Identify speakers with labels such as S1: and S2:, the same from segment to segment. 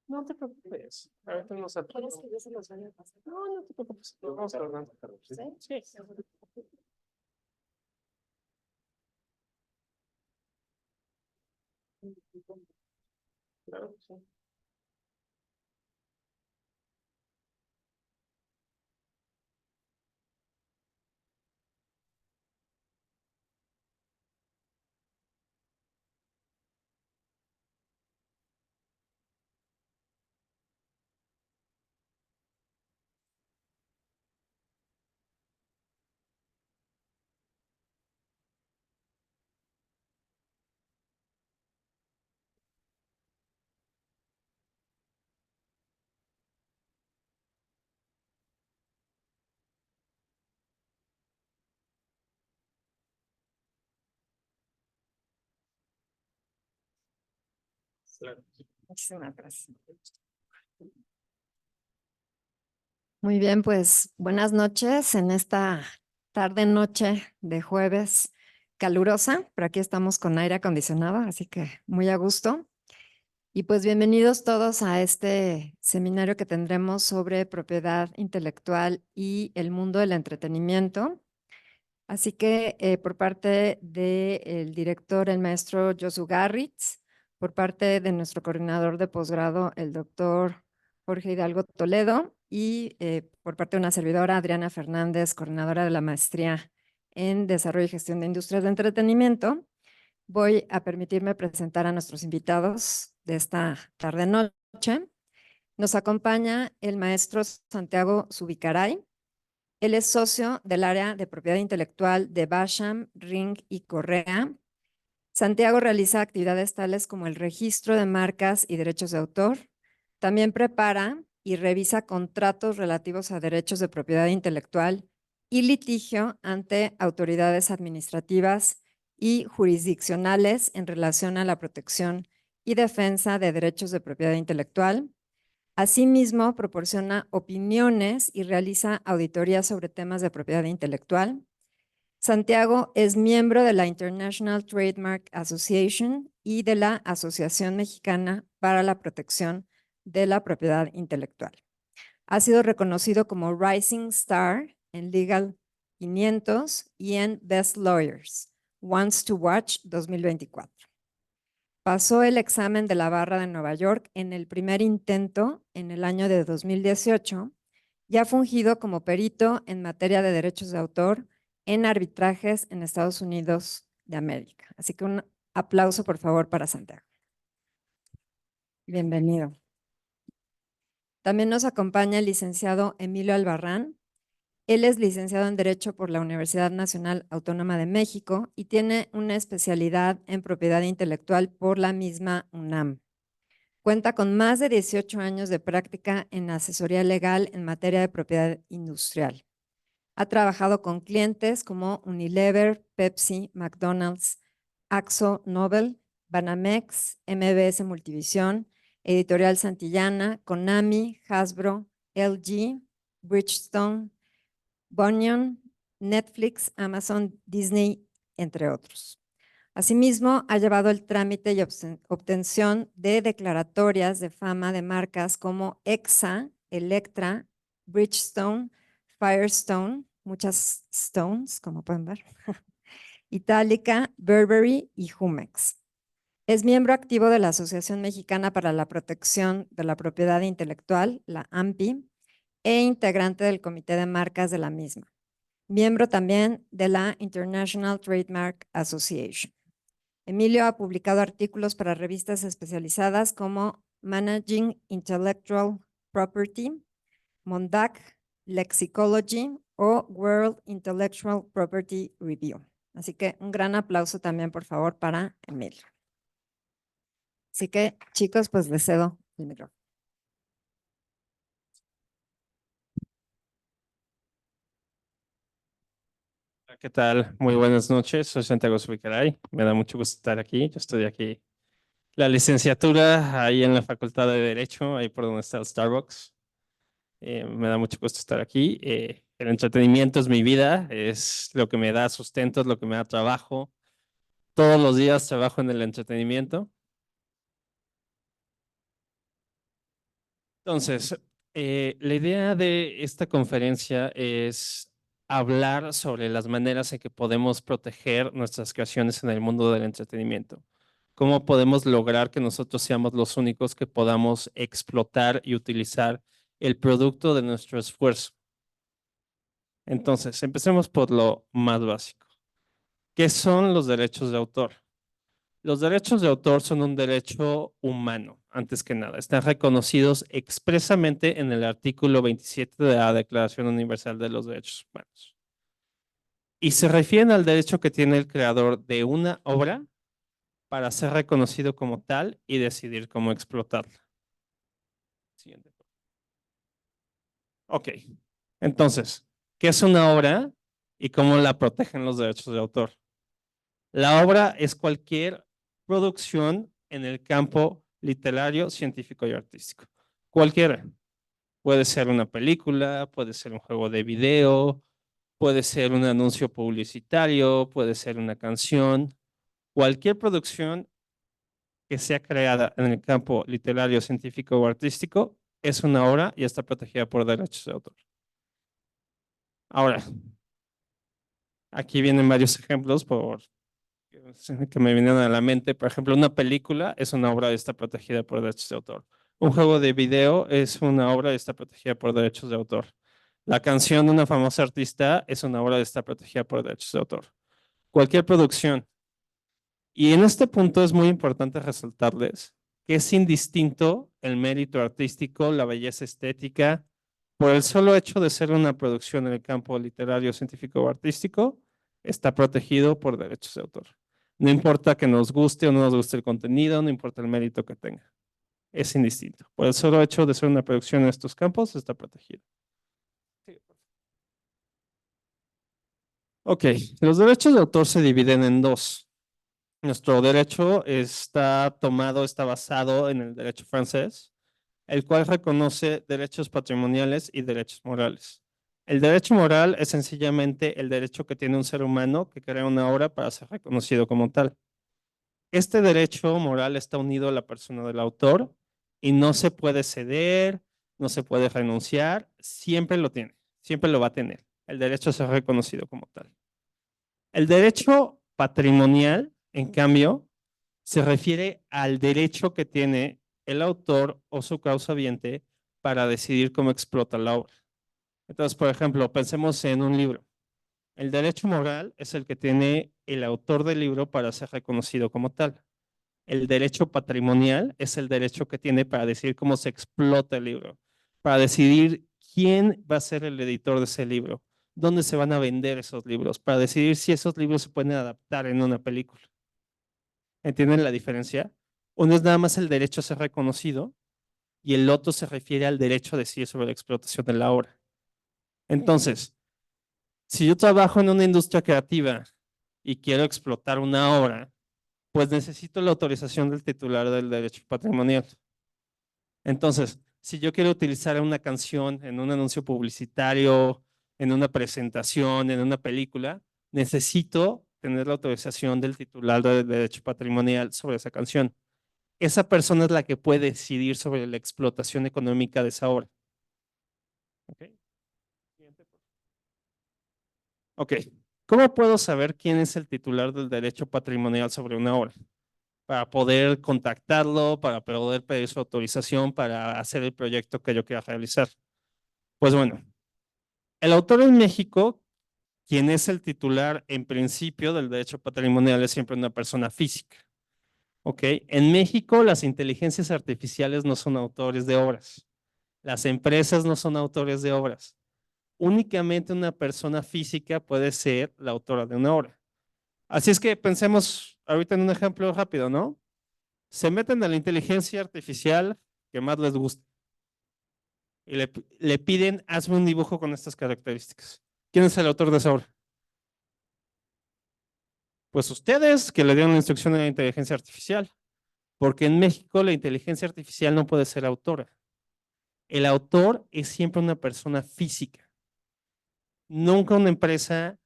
S1: No te preocupes. Ahorita nos ¿Quieres que yo se los vaya a pasar? No, no te preocupes. Vamos a hablar. ¿Sí? Sí. Claro que sí. Claro.
S2: Muchísimas gracias. Muy bien, pues buenas noches en esta tarde-noche de jueves calurosa, pero aquí estamos con aire acondicionado, así que muy a gusto. Y pues bienvenidos todos a este seminario que tendremos sobre propiedad intelectual y el mundo del entretenimiento. Así que por parte del director, el maestro Josu Garritz, por parte de nuestro coordinador de posgrado, el doctor Jorge Hidalgo Toledo, y por parte de una servidora, Adriana Fernández, coordinadora de la maestría en Desarrollo y Gestión de Industrias de Entretenimiento, voy a permitirme presentar a nuestros invitados de esta tarde-noche. Nos acompaña el maestro Santiago Zubicaray. Él es socio del área de propiedad intelectual de Basham, Ring y Correa. Santiago realiza actividades tales como el registro de marcas y derechos de autor. También prepara y revisa contratos relativos a derechos de propiedad intelectual y litigio ante autoridades administrativas y jurisdiccionales en relación a la protección y defensa de derechos de propiedad intelectual. Asimismo, proporciona opiniones y realiza auditorías sobre temas de propiedad intelectual. Santiago es miembro de la International Trademark Association y de la Asociación Mexicana para la Protección de la Propiedad Intelectual. Ha sido reconocido como Rising Star en Legal 500 y en Best Lawyers, Ones to Watch 2024. Pasó el examen de la barra de Nueva York en el primer intento en el año de 2018 y ha fungido como perito en materia de derechos de autor en arbitrajes en Estados Unidos de América. Así que un aplauso, por favor, para Santiago. Bienvenido. También nos acompaña el licenciado Emilio Albarrán. Él es licenciado en Derecho por la Universidad Nacional Autónoma de México y tiene una especialidad en propiedad intelectual por la misma UNAM. Cuenta con más de 18 años de práctica en asesoría legal en materia de propiedad industrial. Ha trabajado con clientes como Unilever, Pepsi, McDonald's, Akzo Nobel, Banamex, MBS Multivisión, Editorial Santillana, Konami, Hasbro, LG, Bridgestone, Bunyan, Netflix, Amazon, Disney, entre otros. Asimismo, ha llevado el trámite y obtención de declaratorias de fama de marcas como Exa, Electra, Bridgestone, Firestone, muchas stones, como pueden ver, Itálica, Burberry y Jumex. Es miembro activo de la Asociación Mexicana para la Protección de la Propiedad Intelectual, la AMPI, e integrante del Comité de Marcas de la misma. Miembro también de la International Trademark Association. Emilio ha publicado artículos para revistas especializadas como Managing Intellectual Property, Mondac, Lexicology o World Intellectual Property Review. Así que un gran aplauso también, por favor, para Emilio. Así que, chicos, pues les cedo el micrófono.
S1: ¿Qué tal? Muy buenas noches. Soy Santiago Zubicaray. Me da mucho gusto estar aquí. Yo estoy aquí. La licenciatura ahí en la Facultad de Derecho, ahí por donde está el Starbucks. Me da mucho gusto estar aquí. El entretenimiento es mi vida, es lo que me da sustento, es lo que me da trabajo. Todos los días trabajo en el entretenimiento. Entonces, la idea de esta conferencia es hablar sobre las maneras en que podemos proteger nuestras creaciones en el mundo del entretenimiento. Cómo podemos lograr que nosotros seamos los únicos que podamos explotar y utilizar el producto de nuestro esfuerzo. Entonces, empecemos por lo más básico. ¿Qué son los derechos de autor? Los derechos de autor son un derecho humano, antes que nada. Están reconocidos expresamente en el artículo 27 de la Declaración Universal de los Derechos Humanos. Y se refieren al derecho que tiene el creador de una obra para ser reconocido como tal y decidir cómo explotarla. Siguiente. Ok. Entonces, ¿qué es una obra y cómo la protegen los derechos de autor? La obra es cualquier producción en el campo literario, científico y artístico. Cualquiera. Puede ser una película, puede ser un juego de video, puede ser un anuncio publicitario, puede ser una canción. Cualquier producción que sea creada en el campo literario, científico o artístico es una obra y está protegida por derechos de autor. Ahora, aquí vienen varios ejemplos que me vinieron a la mente. Por ejemplo, una película es una obra y está protegida por derechos de autor. Un juego de video es una obra y está protegida por derechos de autor. La canción de una famosa artista es una obra y está protegida por derechos de autor. Cualquier producción. Y en este punto es muy importante resaltarles que es indistinto el mérito artístico, la belleza estética, por el solo hecho de ser una producción en el campo literario, científico o artístico, está protegido por derechos de autor. No importa que nos guste o no nos guste el contenido, no importa el mérito que tenga. Es indistinto. Por el solo hecho de ser una producción en estos campos, está protegido. Ok, los derechos de autor se dividen en dos. Nuestro derecho está tomado, está basado en el derecho francés, el cual reconoce derechos patrimoniales y derechos morales. El derecho moral es sencillamente el derecho que tiene un ser humano que crea una obra para ser reconocido como tal. Este derecho moral está unido a la persona del autor y no se puede ceder, no se puede renunciar, siempre lo tiene, siempre lo va a tener. El derecho a ser reconocido como tal. El derecho patrimonial, en cambio, se refiere al derecho que tiene el autor o su causaviente para decidir cómo explota la obra. Entonces, por ejemplo, pensemos en un libro. El derecho moral es el que tiene el autor del libro para ser reconocido como tal. El derecho patrimonial es el derecho que tiene para decidir cómo se explota el libro, para decidir quién va a ser el editor de ese libro, dónde se van a vender esos libros, para decidir si esos libros se pueden adaptar en una película. ¿Entienden la diferencia? Uno es nada más el derecho a ser reconocido y el otro se refiere al derecho a decidir sobre la explotación de la obra. Entonces, si yo trabajo en una industria creativa y quiero explotar una obra, pues necesito la autorización del titular del derecho patrimonial. Entonces, si yo quiero utilizar una canción en un anuncio publicitario, en una presentación, en una película, necesito tener la autorización del titular del derecho patrimonial sobre esa canción. Esa persona es la que puede decidir sobre la explotación económica de esa obra. ¿Ok? Ok. ¿Cómo puedo saber quién es el titular del derecho patrimonial sobre una obra? Para poder contactarlo, para poder pedir su autorización para hacer el proyecto que yo quiera realizar. Pues bueno, el autor en México, quien es el titular en principio del derecho patrimonial, es siempre una persona física. ¿Ok? En México, las inteligencias artificiales no son autores de obras. Las empresas no son autores de obras. Únicamente una persona física puede ser la autora de una obra. Así es que pensemos ahorita en un ejemplo rápido, ¿no? Se meten a la inteligencia artificial que más les gusta y le piden, hazme un dibujo con estas características. ¿Quién es el autor de esa obra? Pues ustedes que le dieron la instrucción a la inteligencia artificial, porque en México la inteligencia artificial no puede ser autora. El autor es siempre una persona física, nunca una empresa,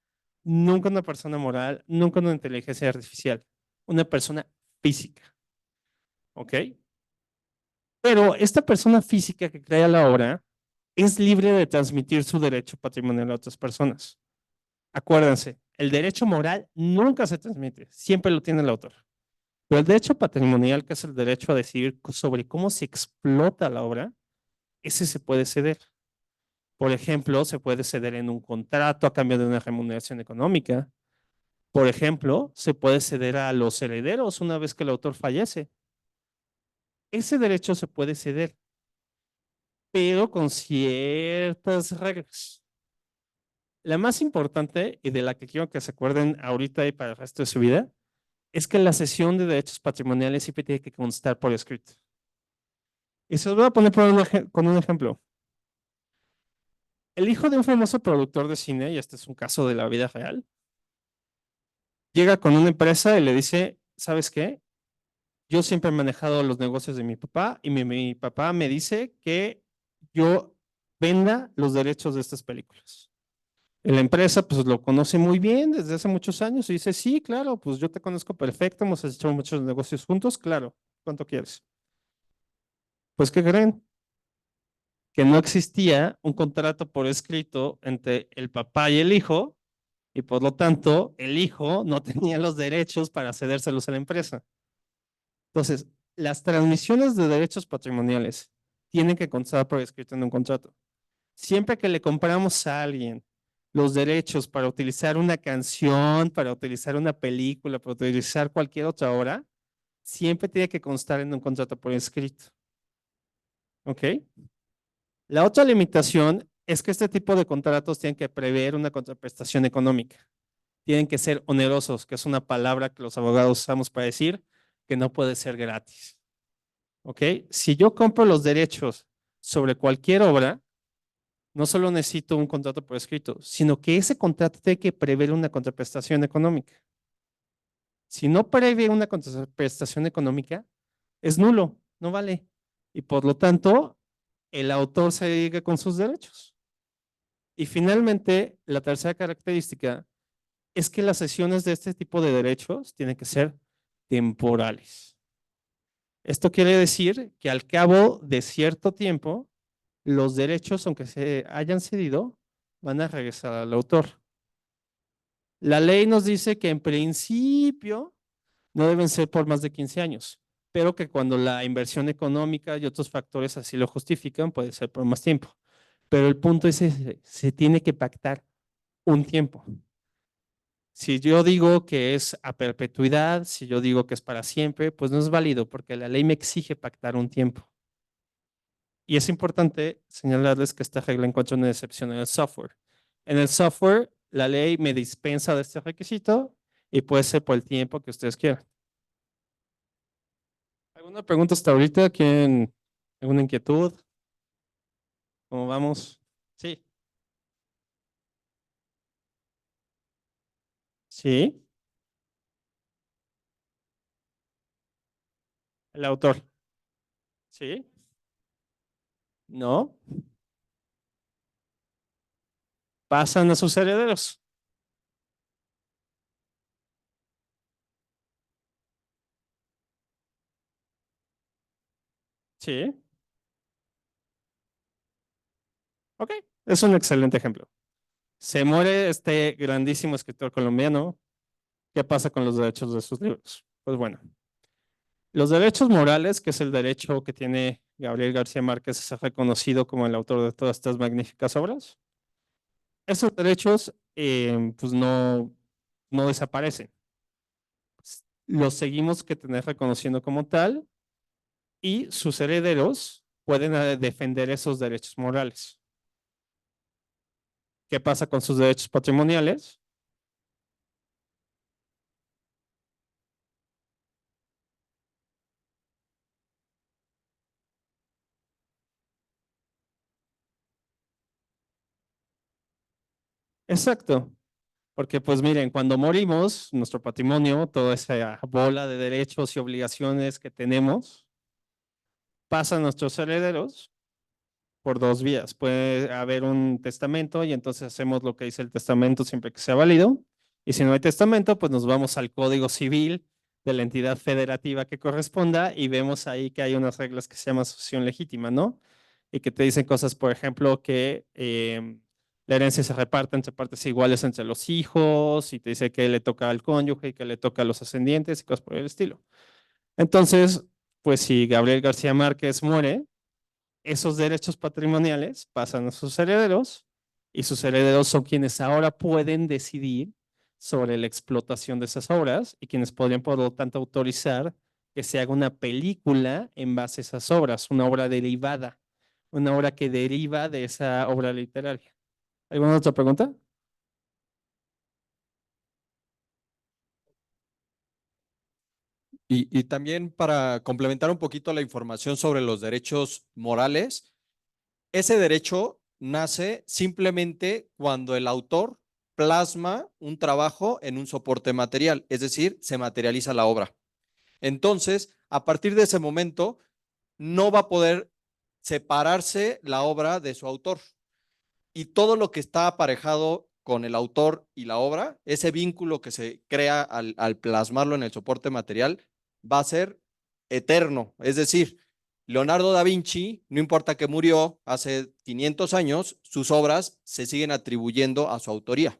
S1: nunca una persona moral, nunca una inteligencia artificial. una persona física, ¿ok? Pero esta persona física que crea la obra es libre de transmitir su derecho patrimonial a otras personas. Acuérdense, el derecho moral nunca se transmite, siempre lo tiene el autor. Pero el derecho patrimonial, que es el derecho a decidir sobre cómo se explota la obra, ese se puede ceder. Por ejemplo, se puede ceder en un contrato a cambio de una remuneración económica. Por ejemplo, se puede ceder a los herederos una vez que el autor fallece. Ese derecho se puede ceder, pero con ciertas reglas. La más importante y de la que quiero que se acuerden ahorita y para el resto de su vida es que la cesión de derechos patrimoniales siempre tiene que constar por escrito. Y se los voy a poner con un ejemplo. El hijo de un famoso productor de cine, y este es un caso de la vida real, llega con una empresa y le dice, ¿sabes qué? Yo siempre he manejado los negocios de mi papá y mi papá me dice que yo venda los derechos de estas películas. Y la empresa pues lo conoce muy bien desde hace muchos años y dice, sí, claro, pues yo te conozco perfecto, hemos hecho muchos negocios juntos, claro, ¿cuánto quieres? Pues, ¿qué creen? Que no existía un contrato por escrito entre el papá y el hijo y por lo tanto el hijo no tenía los derechos para cedérselos a la empresa. Entonces, las transmisiones de derechos patrimoniales tienen que constar por escrito en un contrato. Siempre que le compramos a alguien los derechos para utilizar una canción, para utilizar una película, para utilizar cualquier otra obra, siempre tiene que constar en un contrato por escrito. ¿Ok? La otra limitación es que este tipo de contratos tienen que prever una contraprestación económica. Tienen que ser onerosos, que es una palabra que los abogados usamos para decir que no puede ser gratis. ¿Ok? Si yo compro los derechos sobre cualquier obra, no solo necesito un contrato por escrito, sino que ese contrato tiene que prever una contraprestación económica. Si no prevé una contraprestación económica, es nulo, no vale. Y por lo tanto, el autor se dedica con sus derechos. Y finalmente, la tercera característica es que las sesiones de este tipo de derechos tienen que ser temporales. Esto quiere decir que al cabo de cierto tiempo, los derechos, aunque se hayan cedido, van a regresar al autor. La ley nos dice que en principio no deben ser por más de 15 años, pero que cuando la inversión económica y otros factores así lo justifican, puede ser por más tiempo. Pero el punto es ese, se tiene que pactar un tiempo. Si yo digo que es a perpetuidad, si yo digo que es para siempre, pues no es válido porque la ley me exige pactar un tiempo. Y es importante señalarles que esta regla encuentra una excepción en el software. En el software, la ley me dispensa de este requisito y puede ser por el tiempo que ustedes quieran. ¿Alguna pregunta hasta ahorita? ¿Quién? ¿Alguna inquietud? ¿Cómo vamos? Sí. Sí. El autor. Sí. No. Pasan a sus herederos. Sí. Ok. Es un excelente ejemplo. Se muere este grandísimo escritor colombiano. ¿Qué pasa con los derechos de sus libros? Pues bueno, los derechos morales, que es el derecho que tiene Gabriel García Márquez, es reconocido como el autor de todas estas magníficas obras. Esos derechos, pues no desaparecen. Los seguimos que tener reconociendo como tal y sus herederos pueden defender esos derechos morales. ¿Qué pasa con sus derechos patrimoniales? Exacto, porque pues miren, cuando morimos, nuestro patrimonio, toda esa bola de derechos y obligaciones que tenemos, pasa a nuestros herederos por dos vías. Puede haber un testamento y entonces hacemos lo que dice el testamento siempre que sea válido. Y si no hay testamento, pues nos vamos al Código Civil de la entidad federativa que corresponda y vemos ahí que hay unas reglas que se llaman sucesión legítima, ¿no? Y que te dicen cosas, por ejemplo, que la herencia se reparte entre partes iguales entre los hijos y te dice que le toca al cónyuge y que le toca a los ascendientes y cosas por el estilo. Entonces, pues si Gabriel García Márquez muere, esos derechos patrimoniales pasan a sus herederos y sus herederos son quienes ahora pueden decidir sobre la explotación de esas obras y quienes podrían, por lo tanto, autorizar que se haga una película en base a esas obras, una obra derivada, una obra que deriva de esa obra literaria. ¿Alguna otra pregunta?
S3: Y también para complementar un poquito la información sobre los derechos morales, ese derecho nace simplemente cuando el autor plasma un trabajo en un soporte material, es decir, se materializa la obra. Entonces, a partir de ese momento, no va a poder separarse la obra de su autor. Y todo lo que está aparejado con el autor y la obra, ese vínculo que se crea al plasmarlo en el soporte material, va a ser eterno. Es decir, Leonardo da Vinci, no importa que murió hace 500 años, sus obras se siguen atribuyendo a su autoría.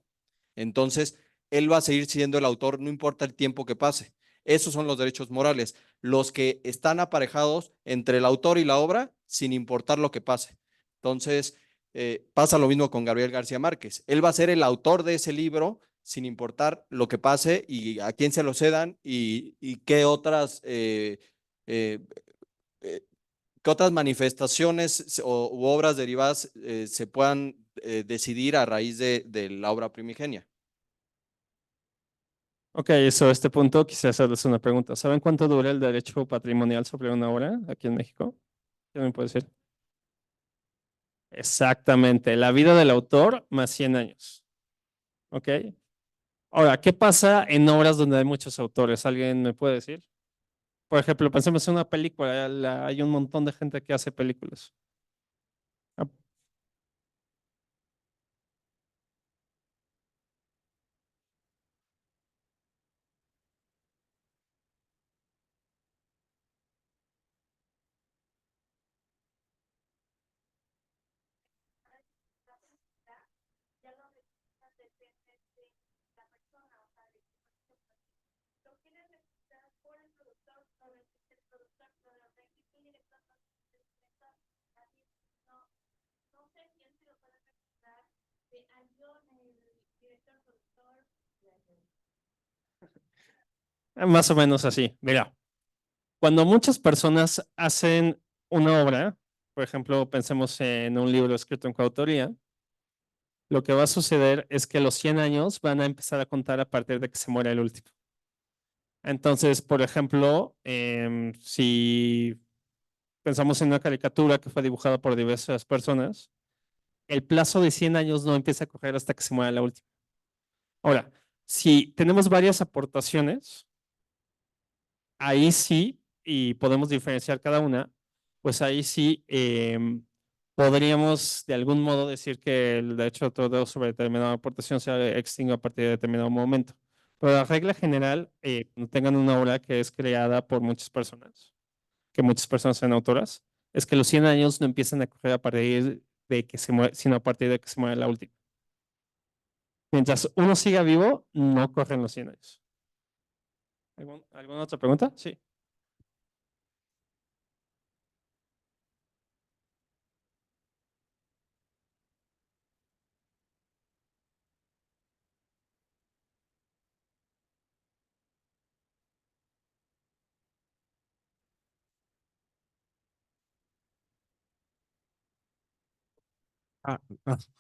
S3: Entonces, él va a seguir siendo el autor, no importa el tiempo que pase. Esos son los derechos morales, los que están aparejados entre el autor y la obra, sin importar lo que pase. Entonces, pasa lo mismo con Gabriel García Márquez. Él va a ser el autor de ese libro, sin importar lo que pase y a quién se lo cedan y qué otras eh, eh, qué otras manifestaciones u obras derivadas se puedan decidir a raíz de la obra primigenia.
S1: Ok, eso a este punto quisiera hacerles una pregunta. ¿Saben cuánto dura el derecho patrimonial sobre una obra aquí en México? ¿Qué me puede decir? Exactamente, la vida del autor más 100 años. ¿Ok? Ahora, ¿qué pasa en obras donde hay muchos autores? ¿Alguien me puede decir? Por ejemplo, pensemos en una película, hay un montón de gente que hace películas. Ah, más o menos así. Mira, cuando muchas personas hacen una obra, por ejemplo, pensemos en un libro escrito en coautoría, lo que va a suceder es que los 100 años van a empezar a contar a partir de que se muera el último. Entonces, por ejemplo, si pensamos en una caricatura que fue dibujada por diversas personas, el plazo de 100 años no empieza a correr hasta que se muera la última. Ahora, si tenemos varias aportaciones, ahí sí, y podemos diferenciar cada una, pues ahí sí podríamos de algún modo decir que el derecho de autor sobre determinada aportación se extingue a partir de determinado momento. Pero la regla general, no tengan una obra que es creada por muchas personas, que muchas personas sean autoras, es que los 100 años no empiezan a correr a partir de que se muere, sino a partir de que se muere la última. Mientras uno siga vivo, no corren los 100 años. ¿Alguna otra pregunta? Sí.
S4: Ah,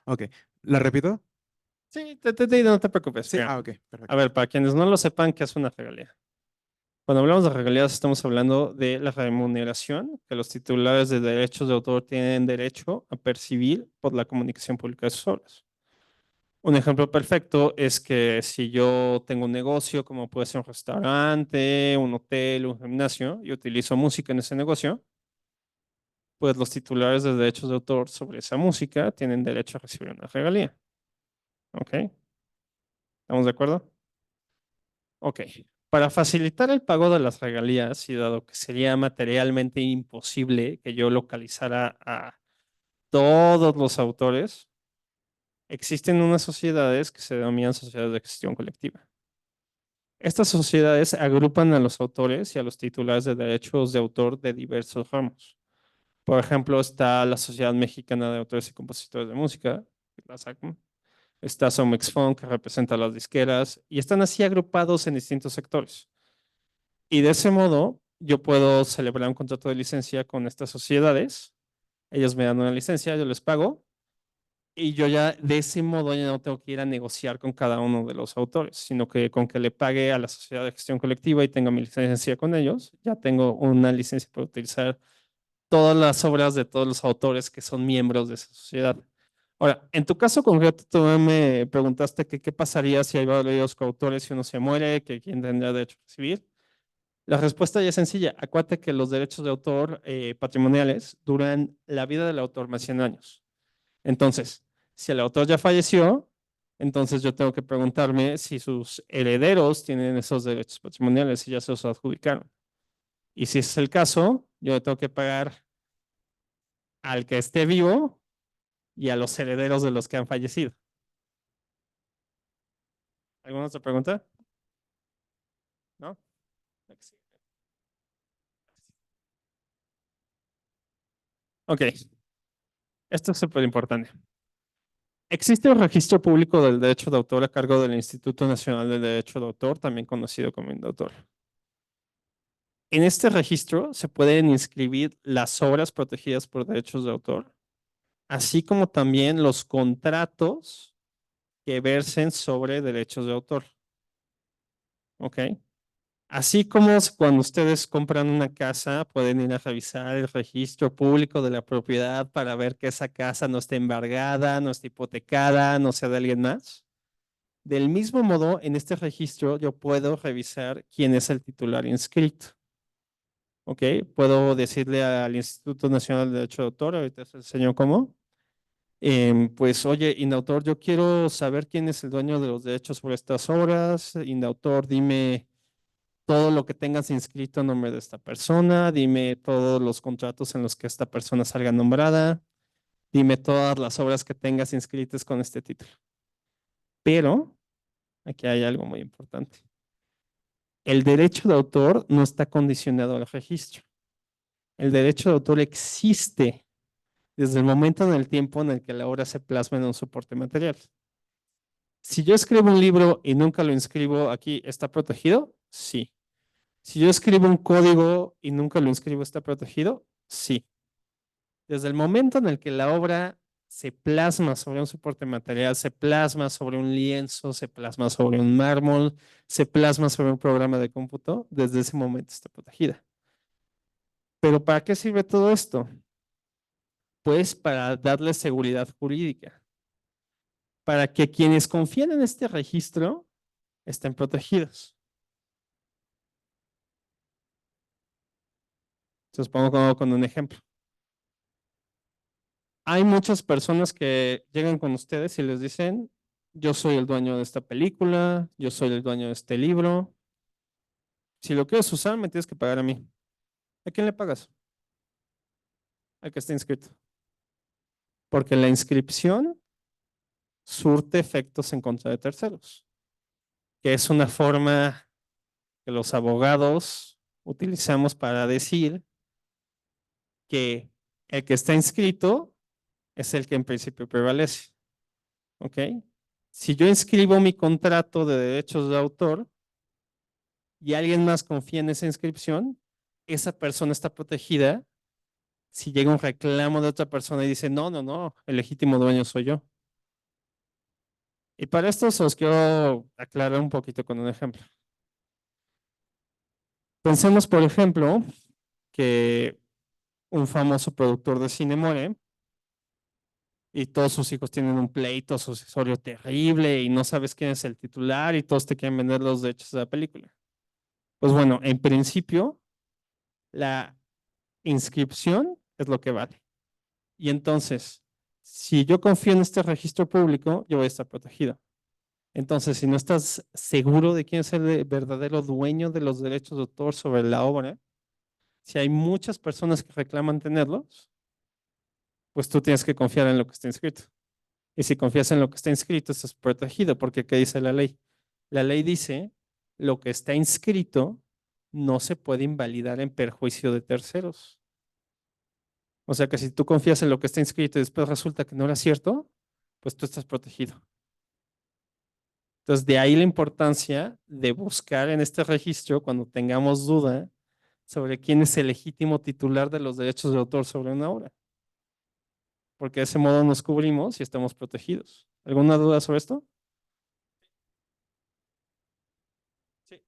S4: ok. ¿La repito?
S1: Sí, no te preocupes.
S4: Sí,
S1: Mira,
S4: ok,
S1: a
S4: perfecto.
S1: ver, para quienes no lo sepan, ¿qué es una regalía? Cuando hablamos de regalías, estamos hablando de la remuneración que los titulares de derechos de autor tienen derecho a percibir por la comunicación pública de sus obras. Un ejemplo perfecto es que si yo tengo un negocio, como puede ser un restaurante, un hotel, un gimnasio, y utilizo música en ese negocio, pues los titulares de derechos de autor sobre esa música tienen derecho a recibir una regalía. ¿Ok? ¿Estamos de acuerdo? Ok. Para facilitar el pago de las regalías y dado que sería materialmente imposible que yo localizara a todos los autores, existen unas sociedades que se denominan sociedades de gestión colectiva. Estas sociedades agrupan a los autores y a los titulares de derechos de autor de diversos ramos. Por ejemplo, está la Sociedad Mexicana de Autores y Compositores de Música, la SACM. Está Somex Fund, que representa a las disqueras, y están así agrupados en distintos sectores. Y de ese modo, yo puedo celebrar un contrato de licencia con estas sociedades. Ellos me dan una licencia, yo les pago, y yo ya de ese modo ya no tengo que ir a negociar con cada uno de los autores, sino que con que le pague a la sociedad de gestión colectiva y tenga mi licencia con ellos, ya tengo una licencia para utilizar todas las obras de todos los autores que son miembros de esa sociedad. Ahora, en tu caso concreto, tú me preguntaste que qué pasaría si hay varios coautores y uno se muere, que quién tendría derecho a recibir. La respuesta ya es sencilla. Acuérdate que los derechos de autor patrimoniales duran la vida del autor más 100 años. Entonces, si el autor ya falleció, entonces yo tengo que preguntarme si sus herederos tienen esos derechos patrimoniales y ya se los adjudicaron. Y si ese es el caso, yo le tengo que pagar al que esté vivo y a los herederos de los que han fallecido. ¿Alguna otra pregunta? ¿No? Ok, esto es súper importante. Existe un registro público del derecho de autor a cargo del Instituto Nacional del Derecho de Autor, también conocido como INDAUTOR. En este registro se pueden inscribir las obras protegidas por derechos de autor, así como también los contratos que versen sobre derechos de autor. ¿Ok? Así como cuando ustedes compran una casa, pueden ir a revisar el registro público de la propiedad para ver que esa casa no esté embargada, no esté hipotecada, no sea de alguien más. Del mismo modo, en este registro yo puedo revisar quién es el titular inscrito. ¿Ok? Puedo decirle al Instituto Nacional de Derecho de Autor, ahorita les enseño cómo. Pues, oye, Indautor, yo quiero saber quién es el dueño de los derechos por estas obras. Indautor, dime todo lo que tengas inscrito en nombre de esta persona, dime todos los contratos en los que esta persona salga nombrada, dime todas las obras que tengas inscritas con este título. Pero aquí hay algo muy importante. El derecho de autor no está condicionado al registro. El derecho de autor existe desde el momento en el tiempo en el que la obra se plasma en un soporte material. Si yo escribo un libro y nunca lo inscribo aquí, ¿está protegido? Sí. Si yo escribo un código y nunca lo inscribo, ¿está protegido? Sí. Desde el momento en el que la obra se plasma sobre un soporte material, se plasma sobre un lienzo, se plasma sobre un mármol, se plasma sobre un programa de cómputo, desde ese momento está protegida. ¿Pero para qué sirve todo esto? Pues para darle seguridad jurídica, para que quienes confían en este registro estén protegidos. Entonces pongo con un ejemplo. Hay muchas personas que llegan con ustedes y les dicen, yo soy el dueño de esta película, yo soy el dueño de este libro. Si lo quieres usar, me tienes que pagar a mí. ¿A quién le pagas? Al que está inscrito. Porque la inscripción surte efectos en contra de terceros, que es una forma que los abogados utilizamos para decir que el que está inscrito es el que en principio prevalece. ¿Ok? Si yo inscribo mi contrato de derechos de autor y alguien más confía en esa inscripción, esa persona está protegida si llega un reclamo de otra persona y dice, no, no, no, el legítimo dueño soy yo. Y para esto os quiero aclarar un poquito con un ejemplo. Pensemos, por ejemplo, que un famoso productor de cine muere y todos sus hijos tienen un pleito sucesorio terrible y no sabes quién es el titular y todos te quieren vender los derechos de la película. Pues bueno, en principio, la inscripción es lo que vale. Y entonces, si yo confío en este registro público, yo voy a estar protegido. Entonces, si no estás seguro de quién es el verdadero dueño de los derechos de autor sobre la obra, si hay muchas personas que reclaman tenerlos, pues tú tienes que confiar en lo que está inscrito. Y si confías en lo que está inscrito, estás protegido, porque ¿qué dice la ley? La ley dice, lo que está inscrito no se puede invalidar en perjuicio de terceros. O sea que si tú confías en lo que está inscrito y después resulta que no era cierto, pues tú estás protegido. Entonces, de ahí la importancia de buscar en este registro cuando tengamos duda sobre quién es el legítimo titular de los derechos de autor sobre una obra. Porque de ese modo nos cubrimos y estamos protegidos. ¿Alguna duda sobre esto? Sí.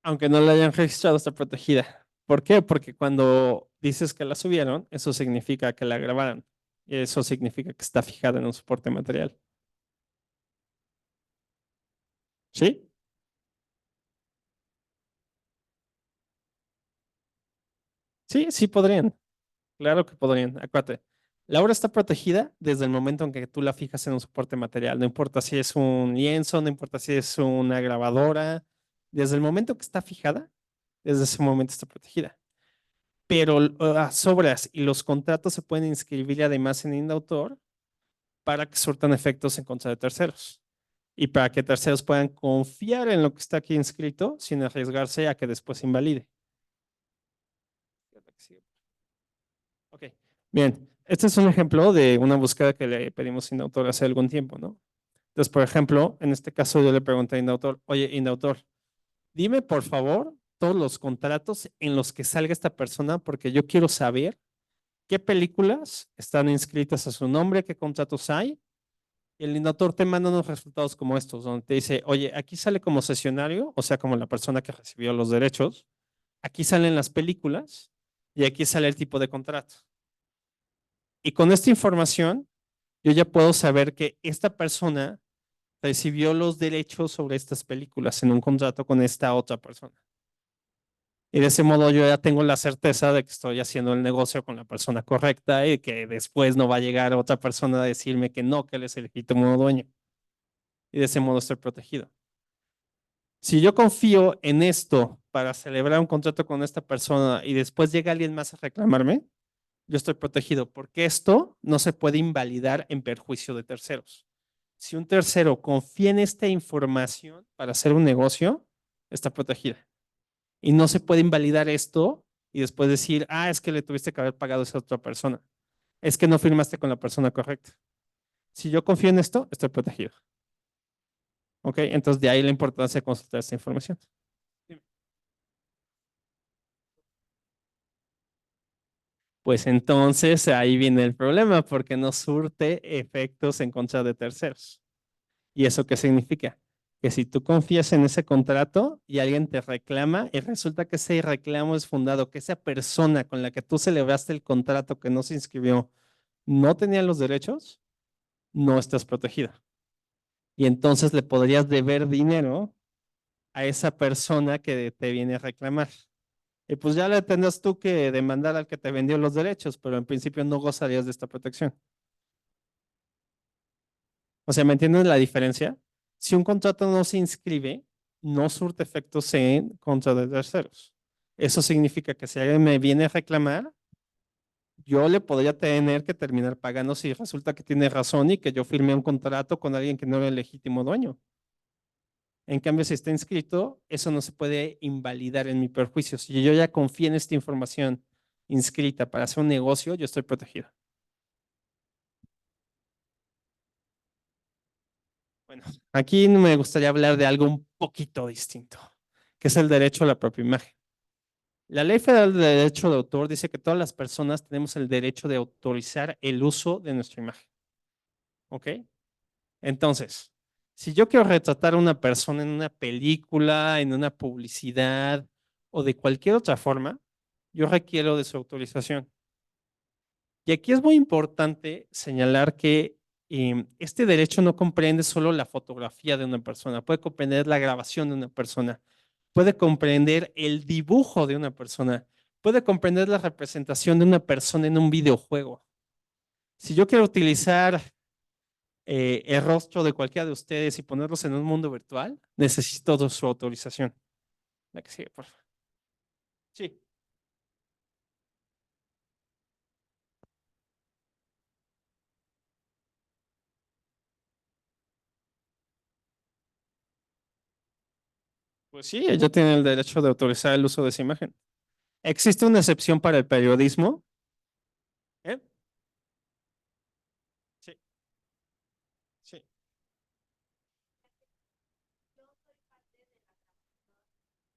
S1: Aunque no la hayan registrado, está protegida. ¿Por qué? Porque cuando dices que la subieron, eso significa que la grabaron. Y eso significa que está fijada en un soporte material. ¿Sí? Sí, sí podrían. Claro que podrían. Acuérdate. La obra está protegida desde el momento en que tú la fijas en un soporte material. No importa si es un lienzo, no importa si es una grabadora. Desde el momento que está fijada, desde ese momento está protegida. Pero las obras y los contratos se pueden inscribir además en Indautor para que surtan efectos en contra de terceros y para que terceros puedan confiar en lo que está aquí inscrito sin arriesgarse a que después se invalide. Ok, bien. Este es un ejemplo de una búsqueda que le pedimos a Indautor hace algún tiempo, ¿no? Entonces, por ejemplo, en este caso yo le pregunté a Indautor, oye, Indautor, dime por favor todos los contratos en los que salga esta persona porque yo quiero saber qué películas están inscritas a su nombre, qué contratos hay. Y el Indautor te manda unos resultados como estos, donde te dice, oye, aquí sale como cesionario, o sea, como la persona que recibió los derechos, aquí salen las películas y aquí sale el tipo de contrato. Y con esta información, yo ya puedo saber que esta persona recibió los derechos sobre estas películas en un contrato con esta otra persona. Y de ese modo yo ya tengo la certeza de que estoy haciendo el negocio con la persona correcta y que después no va a llegar otra persona a decirme que no, que él es el legítimo dueño. Y de ese modo estoy protegido. Si yo confío en esto para celebrar un contrato con esta persona y después llega alguien más a reclamarme, yo estoy protegido porque esto no se puede invalidar en perjuicio de terceros. Si un tercero confía en esta información para hacer un negocio, está protegida. Y no se puede invalidar esto y después decir, ah, es que le tuviste que haber pagado a esa otra persona. Es que no firmaste con la persona correcta. Si yo confío en esto, estoy protegido. ¿Ok? Entonces, de ahí la importancia de consultar esta información. Pues entonces ahí viene el problema, porque no surte efectos en contra de terceros. ¿Y eso qué significa? Que si tú confías en ese contrato y alguien te reclama y resulta que ese reclamo es fundado, que esa persona con la que tú celebraste el contrato que no se inscribió no tenía los derechos, no estás protegida. Y entonces le podrías deber dinero a esa persona que te viene a reclamar. Y pues ya le tendrás tú que demandar al que te vendió los derechos, pero en principio no gozarías de esta protección. O sea, ¿me entienden la diferencia? Si un contrato no se inscribe, no surte efectos en contra de terceros. Eso significa que si alguien me viene a reclamar, yo le podría tener que terminar pagando si resulta que tiene razón y que yo firmé un contrato con alguien que no era el legítimo dueño. En cambio, si está inscrito, eso no se puede invalidar en mi perjuicio. Si yo ya confié en esta información inscrita para hacer un negocio, yo estoy protegido. Bueno, aquí me gustaría hablar de algo un poquito distinto, que es el derecho a la propia imagen. La Ley Federal de Derecho de Autor dice que todas las personas tenemos el derecho de autorizar el uso de nuestra imagen. ¿Ok? Entonces, si yo quiero retratar a una persona en una película, en una publicidad o de cualquier otra forma, yo requiero de su autorización. Y aquí es muy importante señalar que este derecho no comprende solo la fotografía de una persona, puede comprender la grabación de una persona, puede comprender el dibujo de una persona, puede comprender la representación de una persona en un videojuego. Si yo quiero utilizar el rostro de cualquiera de ustedes y ponerlos en un mundo virtual, necesito de su autorización. La que sigue, por favor. Sí. Pues sí, ella tiene el derecho de autorizar el uso de esa imagen. ¿Existe una excepción para el periodismo? ¿Eh? Sí, sí.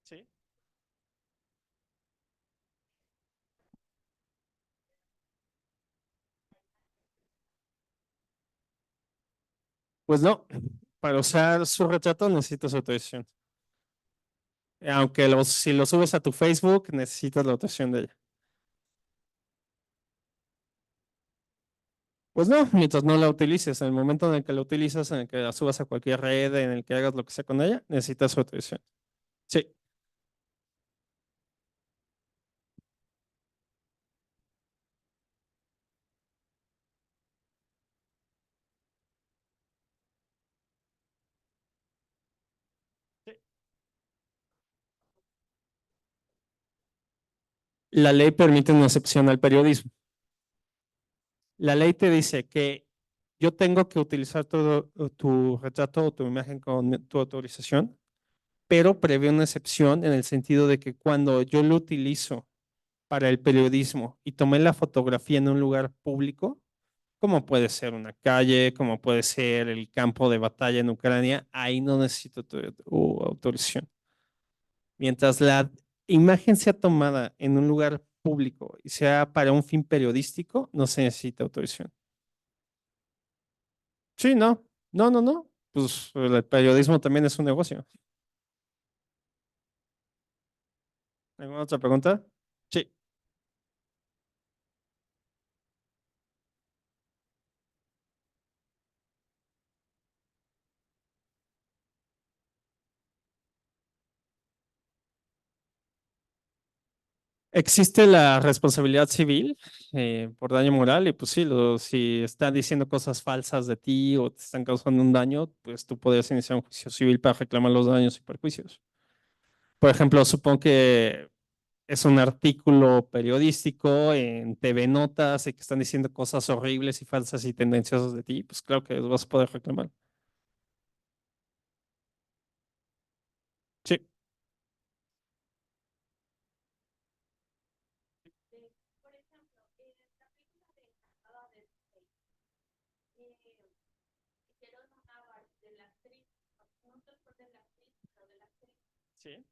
S1: Sí. Pues no, para usar su retrato necesitas autorización. Aunque si lo subes a tu Facebook, necesitas la autorización de ella. Pues no, mientras no la utilices. En el momento en el que la utilizas, en el que la subas a cualquier red, en el que hagas lo que sea con ella, necesitas su autorización. Sí. La ley permite una excepción al periodismo. La ley te dice que yo tengo que utilizar tu retrato o tu imagen con tu autorización, pero prevé una excepción en el sentido de que cuando yo lo utilizo para el periodismo y tomé la fotografía en un lugar público, como puede ser una calle, como puede ser el campo de batalla en Ucrania, ahí no necesito tu autorización. Mientras la imagen sea tomada en un lugar público y sea para un fin periodístico, no se necesita autorización. Sí, no, no, no, no. Pues el periodismo también es un negocio. ¿Alguna otra pregunta? Sí. Existe la responsabilidad civil por daño moral y pues sí, si están diciendo cosas falsas de ti o te están causando un daño, pues tú podrías iniciar un juicio civil para reclamar los daños y perjuicios. Por ejemplo, supongo que es un artículo periodístico en TV Notas y que están diciendo cosas horribles y falsas y tendenciosas de ti, pues claro que los vas a poder reclamar. Sí. Sí.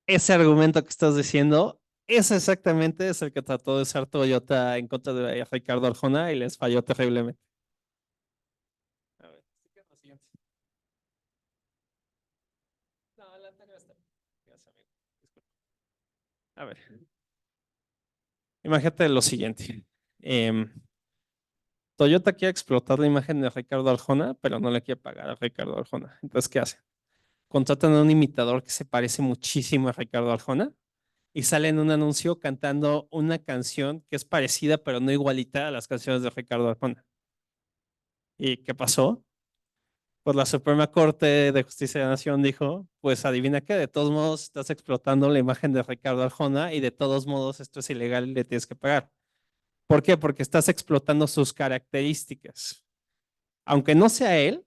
S1: Ese argumento que estás diciendo, ese exactamente es el que trató de usar Toyota en contra de Ricardo Arjona y les falló terriblemente. A ver, la siguiente. No, la anterior está bien. Gracias, amigo. Disculpa. A ver, imagínate lo siguiente. Em, Toyota quiere explotar la imagen de Ricardo Arjona, pero no le quiere pagar a Ricardo Arjona. Entonces, ¿qué hacen? Contratan a un imitador que se parece muchísimo a Ricardo Arjona y sale en un anuncio cantando una canción que es parecida, pero no igualita a las canciones de Ricardo Arjona. ¿Y qué pasó? Pues la Suprema Corte de Justicia de la Nación dijo, pues adivina qué, de todos modos estás explotando la imagen de Ricardo Arjona y de todos modos esto es ilegal y le tienes que pagar. ¿Por qué? Porque estás explotando sus características. Aunque no sea él,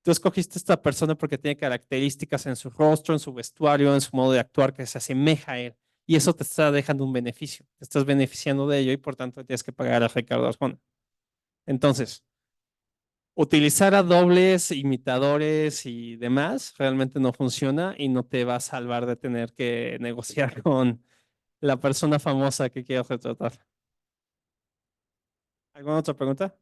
S1: tú escogiste a esta persona porque tiene características en su rostro, en su vestuario, en su modo de actuar que se asemeja a él. Y eso te está dejando un beneficio. Te estás beneficiando de ello y por tanto tienes que pagar a Ricardo Arjona. Entonces, utilizar a dobles, imitadores y demás realmente no funciona y no te va a salvar de tener que negociar con la persona famosa que quieras retratar. ¿Alguna otra pregunta?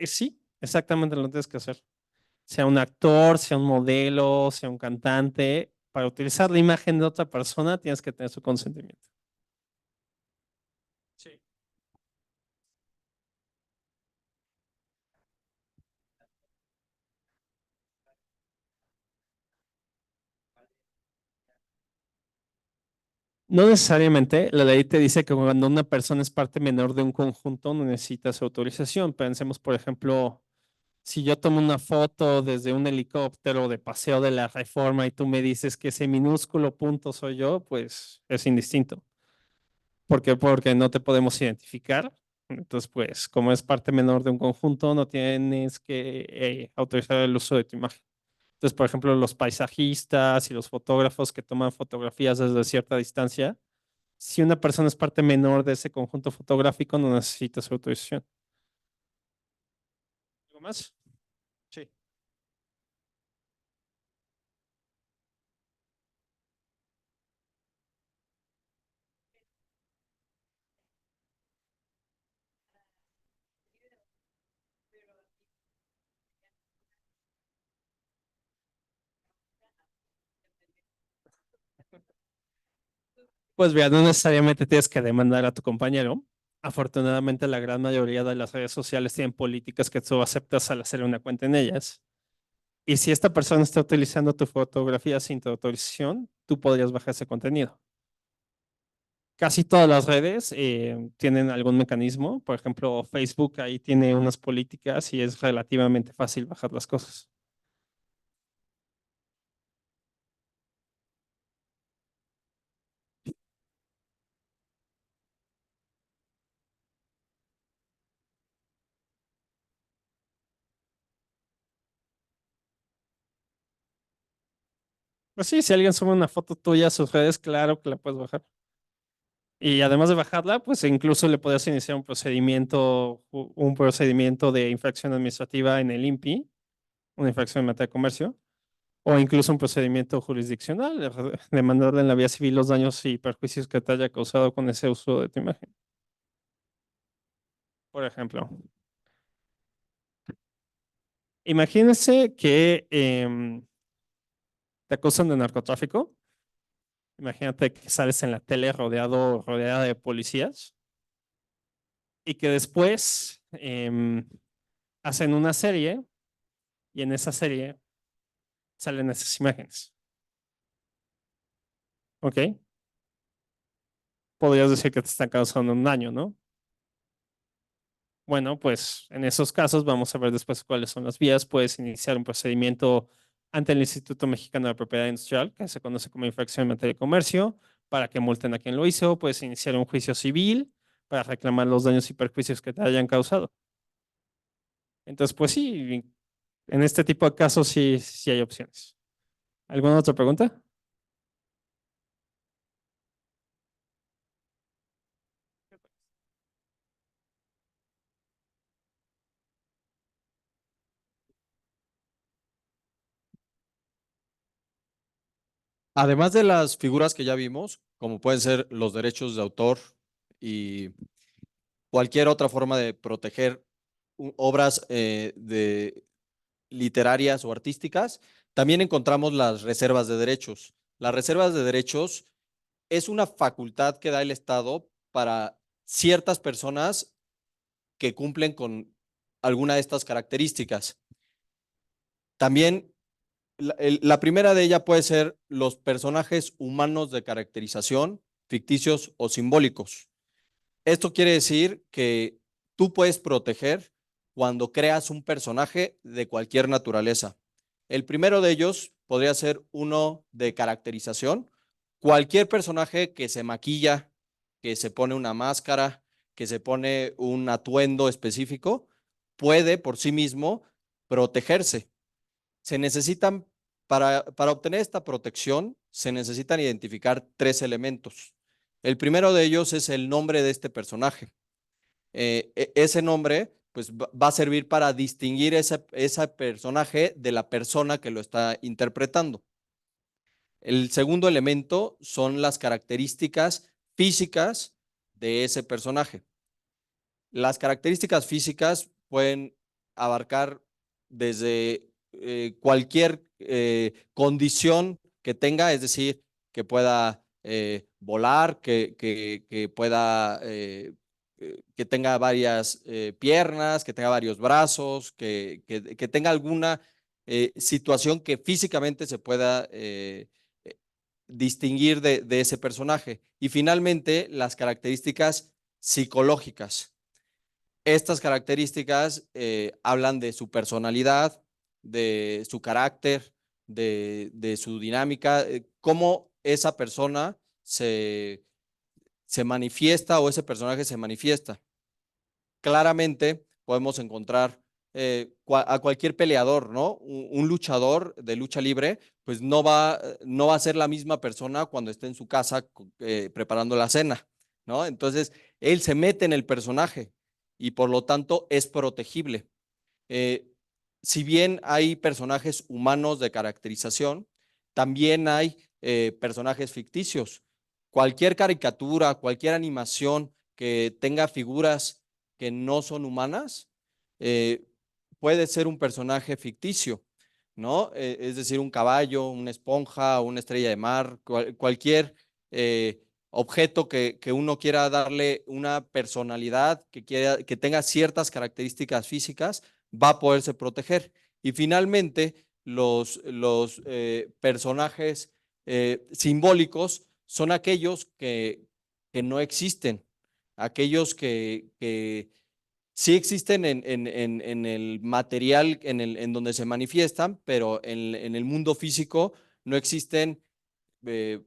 S1: Sí, exactamente lo tienes que hacer. Sea un actor, sea un modelo, sea un cantante, para utilizar la imagen de otra persona tienes que tener su consentimiento. Sí. No necesariamente, la ley te dice que cuando una persona es parte menor de un conjunto no necesita su autorización. Pensemos, por ejemplo, si yo tomo una foto desde un helicóptero de Paseo de la Reforma y tú me dices que ese minúsculo punto soy yo, pues es indistinto. ¿Por qué? Porque no te podemos identificar. Entonces, pues, como es parte menor de un conjunto, no tienes que autorizar el uso de tu imagen. Entonces, por ejemplo, los paisajistas y los fotógrafos que toman fotografías desde cierta distancia, si una persona es parte menor de ese conjunto fotográfico, no necesita su autorización. ¿Algo más? Sí. Pues bien, no necesariamente tienes que demandar a tu compañero. Afortunadamente, la gran mayoría de las redes sociales tienen políticas que tú aceptas al hacer una cuenta en ellas. Y si esta persona está utilizando tu fotografía sin tu autorización, tú podrías bajar ese contenido. Casi todas las redes tienen algún mecanismo. Por ejemplo, Facebook ahí tiene unas políticas y es relativamente fácil bajar las cosas. Pues sí, si alguien sube una foto tuya a sus redes, claro que la puedes bajar. Y además de bajarla, pues incluso le podrías iniciar un procedimiento de infracción administrativa en el INPI, una infracción en materia de comercio, o incluso un procedimiento jurisdiccional, demandarle en la vía civil los daños y perjuicios que te haya causado con ese uso de tu imagen. Por ejemplo, imagínense que te acusan de narcotráfico. Imagínate que sales en la tele rodeada de policías y que después hacen una serie y en esa serie salen esas imágenes. ¿Ok? Podrías decir que te están causando un daño, ¿no? Bueno, pues en esos casos vamos a ver después cuáles son las vías. Puedes iniciar un procedimiento ante el Instituto Mexicano de la Propiedad Industrial, que se conoce como infracción en materia de comercio, para que multen a quien lo hizo. Puedes iniciar un juicio civil para reclamar los daños y perjuicios que te hayan causado. Entonces, pues sí, en este tipo de casos sí hay opciones. ¿Alguna otra pregunta?
S3: Además de las figuras que ya vimos, como pueden ser los derechos de autor y cualquier otra forma de proteger obras de literarias o artísticas, También encontramos las reservas de derechos. Las reservas de derechos es una facultad que da el Estado para ciertas personas que cumplen con alguna de estas características. También la primera de ellas puede ser los personajes humanos de caracterización, ficticios o simbólicos. Esto quiere decir que tú puedes proteger cuando creas un personaje de cualquier naturaleza. El primero de ellos podría ser uno de caracterización. Cualquier personaje que se maquilla, que se pone una máscara, que se pone un atuendo específico, puede por sí mismo protegerse. Se necesitan, para obtener esta protección, se necesitan identificar 3 elementos. El primero de ellos es el nombre de este personaje. Ese nombre pues va a servir para distinguir ese personaje de la persona que lo está interpretando. El segundo elemento son las características físicas de ese personaje. Las características físicas pueden abarcar desde cualquier condición que tenga, es decir, que pueda volar, que pueda, que tenga varias piernas, que tenga varios brazos, que tenga alguna situación que físicamente se pueda distinguir de ese personaje. Y finalmente, las características psicológicas. Estas características hablan de su personalidad, de su carácter, de su dinámica, cómo esa persona se manifiesta o ese personaje se manifiesta. Claramente podemos encontrar a cualquier peleador, ¿no? Un luchador de lucha libre, pues no va a ser la misma persona cuando esté en su casa preparando la cena, ¿no? Entonces, él se mete en el personaje y por lo tanto es protegible. Eh, si bien hay personajes humanos de caracterización, también hay personajes ficticios. Cualquier caricatura, cualquier animación que tenga figuras que no son humanas, eh, puede ser un personaje ficticio, ¿no? Es decir, un caballo, una esponja, una estrella de mar, cualquier objeto que uno quiera darle una personalidad, que tenga ciertas características físicas, va a poderse proteger. Y finalmente, los personajes simbólicos son aquellos que no existen, aquellos que sí existen en el material en donde se manifiestan, pero en el mundo físico no existen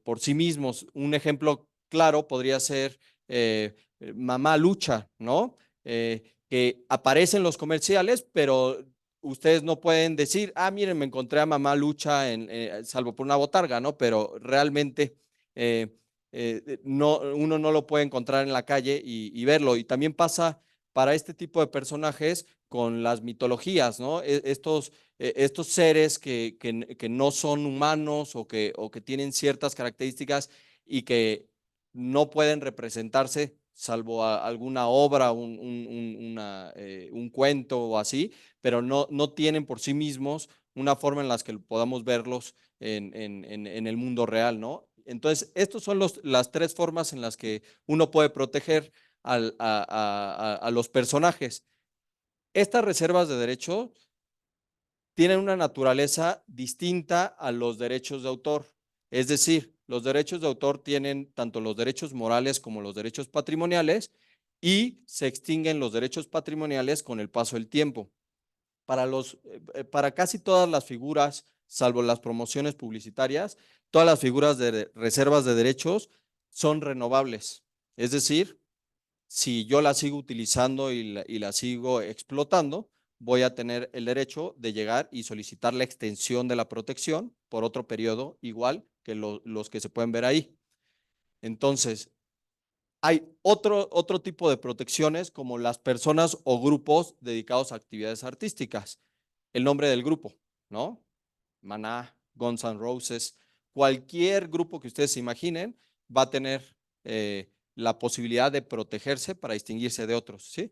S3: por sí mismos. Un ejemplo claro podría ser Mamá Lucha, ¿no? Que aparece en los comerciales, pero ustedes no pueden decir, ah, miren, me encontré a Mamá Lucha, salvo por una botarga, ¿no? Pero realmente no, uno no lo puede encontrar en la calle y verlo. Y también pasa para este tipo de personajes con las mitologías, ¿no? Estos seres que no son humanos o que tienen ciertas características y que no pueden representarse salvo alguna obra, un cuento o así, pero no tienen por sí mismos una forma en la que podamos verlos en el mundo real, ¿no? Entonces, estas son las 3 formas en las que uno puede proteger a los personajes. Estas reservas de derecho tienen una naturaleza distinta a los derechos de autor. Es decir, los derechos de autor tienen tanto los derechos morales como los derechos patrimoniales y se extinguen los derechos patrimoniales con el paso del tiempo. Para casi todas las figuras, salvo las promociones publicitarias, todas las figuras de reservas de derechos son renovables. Es decir, si yo la sigo utilizando y la sigo explotando, voy a tener el derecho de llegar y solicitar la extensión de la protección por otro periodo igual que los que se pueden ver ahí. Entonces, hay otro tipo de protecciones como las personas o grupos dedicados a actividades artísticas. El nombre del grupo, ¿no? Maná, Guns N' Roses, cualquier grupo que ustedes se imaginen va a tener la posibilidad de protegerse para distinguirse de otros, ¿sí?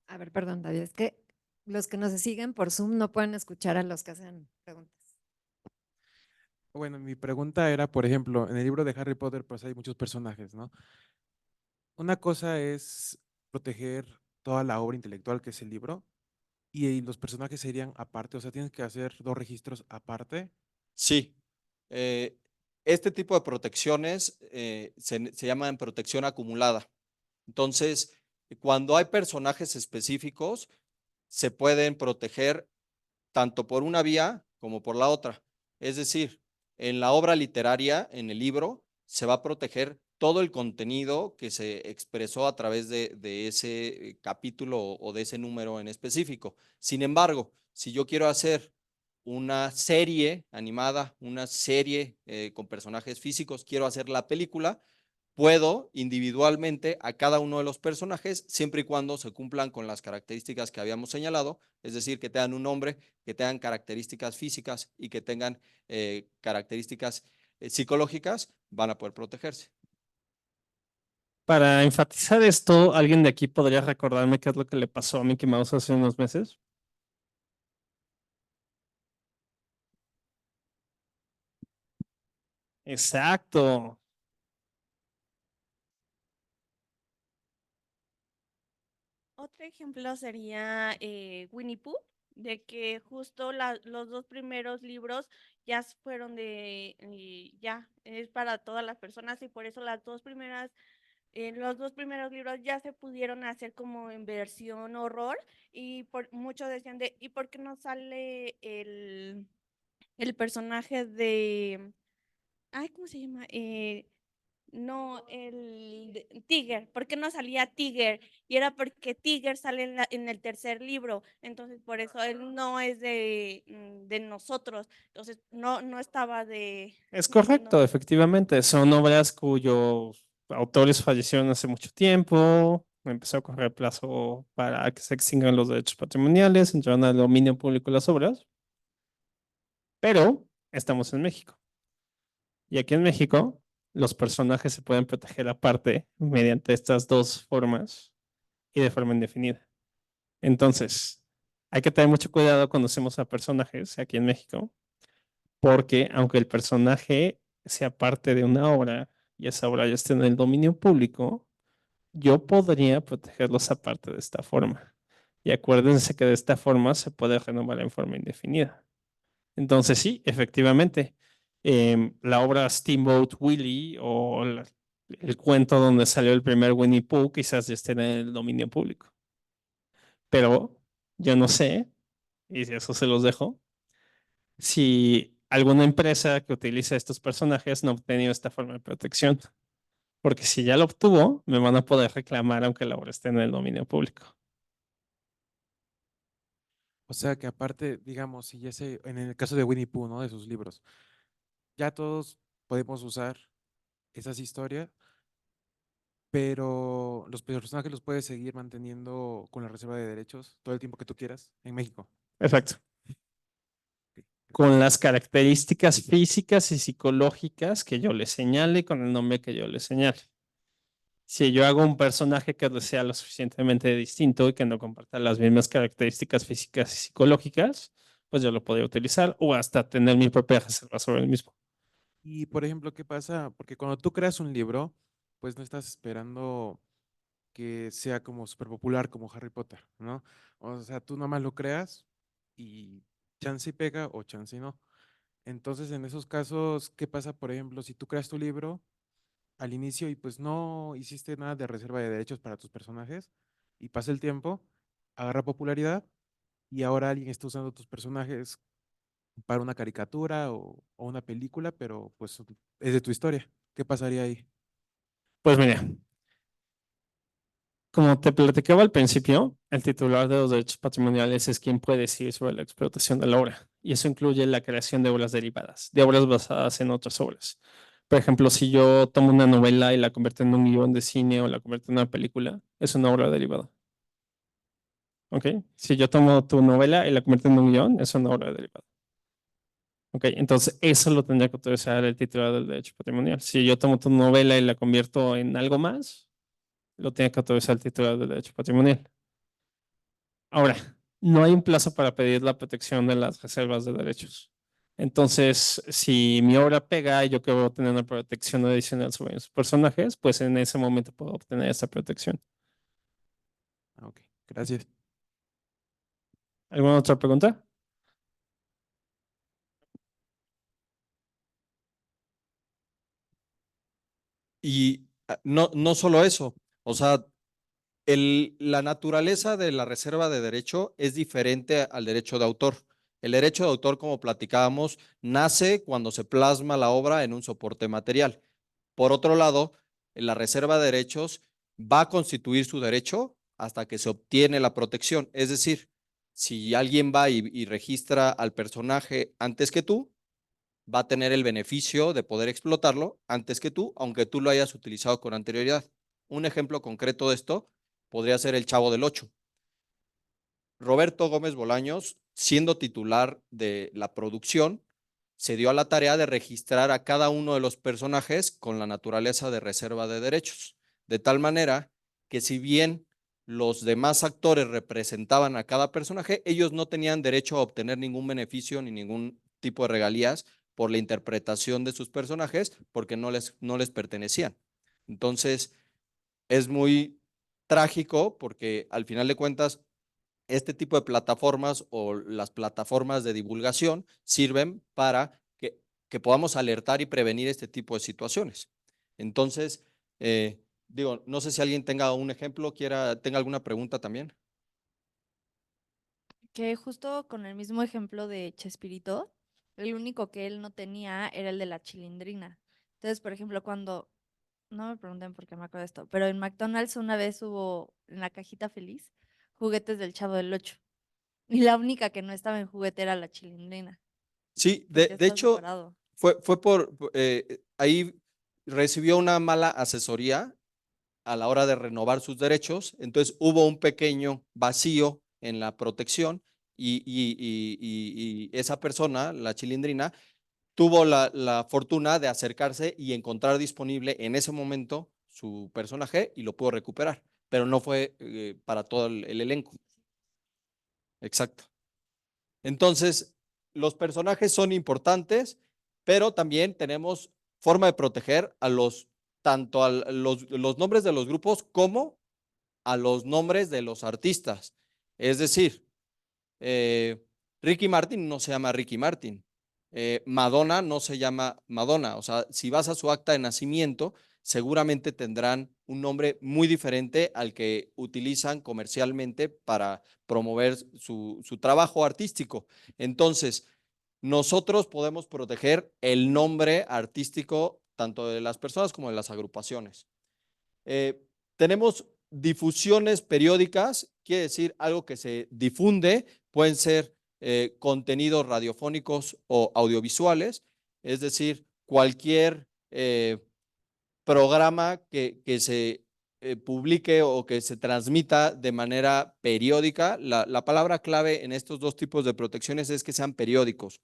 S2: A ver, perdón, David, es que los que nos siguen por Zoom no pueden escuchar a los que hacen preguntas.
S4: Bueno, mi pregunta era, por ejemplo, en el libro de Harry Potter, pues hay muchos personajes, ¿no? Una cosa es proteger toda la obra intelectual que es el libro y los personajes serían aparte, o sea, tienes que hacer dos registros aparte.
S3: Sí, eh, este tipo de protecciones se llaman protección acumulada. Entonces, cuando hay personajes específicos, se pueden proteger tanto por una vía como por la otra. Es decir, en la obra literaria, en el libro, se va a proteger todo el contenido que se expresó a través de ese capítulo o de ese número en específico. Sin embargo, si yo quiero hacer una serie animada, una serie con personajes físicos, quiero hacer la película, puedo individualmente a cada uno de los personajes, siempre y cuando se cumplan con las características que habíamos señalado, es decir, que tengan un nombre, que tengan características físicas y que tengan características psicológicas, van a poder protegerse.
S1: Para enfatizar esto, ¿alguien de aquí podría recordarme qué es lo que le pasó a Mickey Mouse hace unos meses? Exacto.
S5: Otro ejemplo sería Winnie Pooh, de que justo los dos primeros libros ya fueron ya, es para todas las personas y por eso los dos primeros libros ya se pudieron hacer como en versión horror y muchos decían ¿y por qué no sale el personaje ay, ¿cómo se llama? No, Tiger, ¿por qué no salía Tiger? Y era porque Tiger sale en el tercer libro, entonces por eso él no es de nosotros, entonces no estaba
S1: Es correcto,
S5: no.
S1: efectivamente. Son obras cuyos autores fallecieron hace mucho tiempo. Empezó a correr plazo para que se extingan los derechos patrimoniales, entraron al dominio público las obras. Pero estamos en México. Y aquí en México, los personajes se pueden proteger aparte mediante estas dos formas y de forma indefinida. Entonces, hay que tener mucho cuidado cuando hacemos a personajes aquí en México, porque aunque el personaje sea parte de una obra y esa obra ya esté en el dominio público, yo podría protegerlos aparte de esta forma. Y acuérdense que de esta forma se puede renovar en forma indefinida. Entonces, sí, efectivamente, la obra Steamboat Willie o el cuento donde salió el primer Winnie Pooh quizás ya esté en el dominio público. Pero yo no sé, y eso se los dejo, si alguna empresa que utiliza estos personajes no ha obtenido esta forma de protección. Porque si ya lo obtuvo, me van a poder reclamar aunque la obra esté en el dominio público.
S4: O sea, que aparte, digamos, si ya se, en el caso de Winnie Pooh, ¿no? De sus libros, ya todos podemos usar esas historias, pero los personajes los puedes seguir manteniendo con la reserva de derechos todo el tiempo que tú quieras en México.
S1: Exacto. Con las características físicas y psicológicas que yo le señale, con el nombre que yo le señale. Si yo hago un personaje que sea lo suficientemente distinto y que no comparta las mismas características físicas y psicológicas, pues yo lo podría utilizar o hasta tener mi propia reserva sobre el mismo.
S4: Y, por ejemplo, ¿qué pasa? Porque cuando tú creas un libro, pues no estás esperando que sea como súper popular como Harry Potter, ¿no? O sea, tú nada más lo creas y chance y pega o chance y no. Entonces, en esos casos, ¿qué pasa, por ejemplo, si tú creas tu libro al inicio y pues no hiciste nada de reserva de derechos para tus personajes y pasa el tiempo, agarra popularidad y ahora alguien está usando tus personajes para una caricatura o una película, pero pues es de tu historia. ¿Qué pasaría ahí?
S1: Pues mira, como te platicaba al principio, el titular de los derechos patrimoniales es quien puede decidir sobre la explotación de la obra. Y eso incluye la creación de obras derivadas, de obras basadas en otras obras. Por ejemplo, si yo tomo una novela y la convierto en un guión de cine o la convierto en una película, es una obra derivada. ¿Ok? Si yo tomo tu novela y la convierto en un guión, es una obra derivada. ¿Ok? Entonces, eso lo tendría que autorizar el titular del derecho patrimonial. Si yo tomo tu novela y la convierto en algo más, lo tiene que autorizar el titular del derecho patrimonial. Ahora, no hay un plazo para pedir la protección de las reservas de derechos. Entonces, si mi obra pega y yo quiero obtener una protección adicional sobre mis personajes, pues en ese momento puedo obtener esa protección.
S4: Ok, gracias.
S1: ¿Alguna otra pregunta?
S3: Y no solo eso, o sea, la naturaleza de la reserva de derecho es diferente al derecho de autor. El derecho de autor, como platicábamos, nace cuando se plasma la obra en un soporte material. Por otro lado, la reserva de derechos va a constituir su derecho hasta que se obtiene la protección. Es decir, si alguien va y registra al personaje antes que tú, va a tener el beneficio de poder explotarlo antes que tú, aunque tú lo hayas utilizado con anterioridad. Un ejemplo concreto de esto podría ser el Chavo del Ocho. Roberto Gómez Bolaños, siendo titular de la producción, se dio a la tarea de registrar a cada uno de los personajes con la naturaleza de reserva de derechos, de tal manera que si bien los demás actores representaban a cada personaje, ellos no tenían derecho a obtener ningún beneficio ni ningún tipo de regalías por la interpretación de sus personajes porque no les pertenecían. Entonces, es muy trágico porque al final de cuentas este tipo de plataformas o las plataformas de divulgación sirven para que podamos alertar y prevenir este tipo de situaciones. Entonces, digo, no sé si alguien tenga un ejemplo, tenga alguna pregunta también.
S6: Que justo con el mismo ejemplo de Chespirito, el único que él no tenía era el de la chilindrina. Entonces, por ejemplo, no me pregunten por qué me acuerdo de esto, pero en McDonald's una vez hubo en la cajita feliz juguetes del Chavo del Ocho. Y la única que no estaba en juguete era la chilindrina,
S3: Sí,
S6: porque
S3: de
S6: está
S3: hecho,
S6: separado.
S3: fue ahí recibió una mala asesoría a la hora de renovar sus derechos, entonces hubo un pequeño vacío en la protección y esa persona, la chilindrina, tuvo la fortuna de acercarse y encontrar disponible en ese momento su personaje y lo pudo recuperar, pero no fue para todo el elenco. Exacto. Entonces, los personajes son importantes, pero también tenemos forma de proteger tanto a los nombres de los grupos como a los nombres de los artistas. Es decir, Ricky Martin no se llama Ricky Martin. Madonna no se llama Madonna. O sea, si vas a su acta de nacimiento, seguramente tendrán un nombre muy diferente al que utilizan comercialmente para promover su trabajo artístico. Entonces, nosotros podemos proteger el nombre artístico tanto de las personas como de las agrupaciones. Tenemos difusiones periódicas, quiere decir algo que se difunde, pueden ser contenidos radiofónicos o audiovisuales, es decir, cualquier programa que se publique o que se transmita de manera periódica. La palabra clave en estos dos tipos de protecciones es que sean periódicos.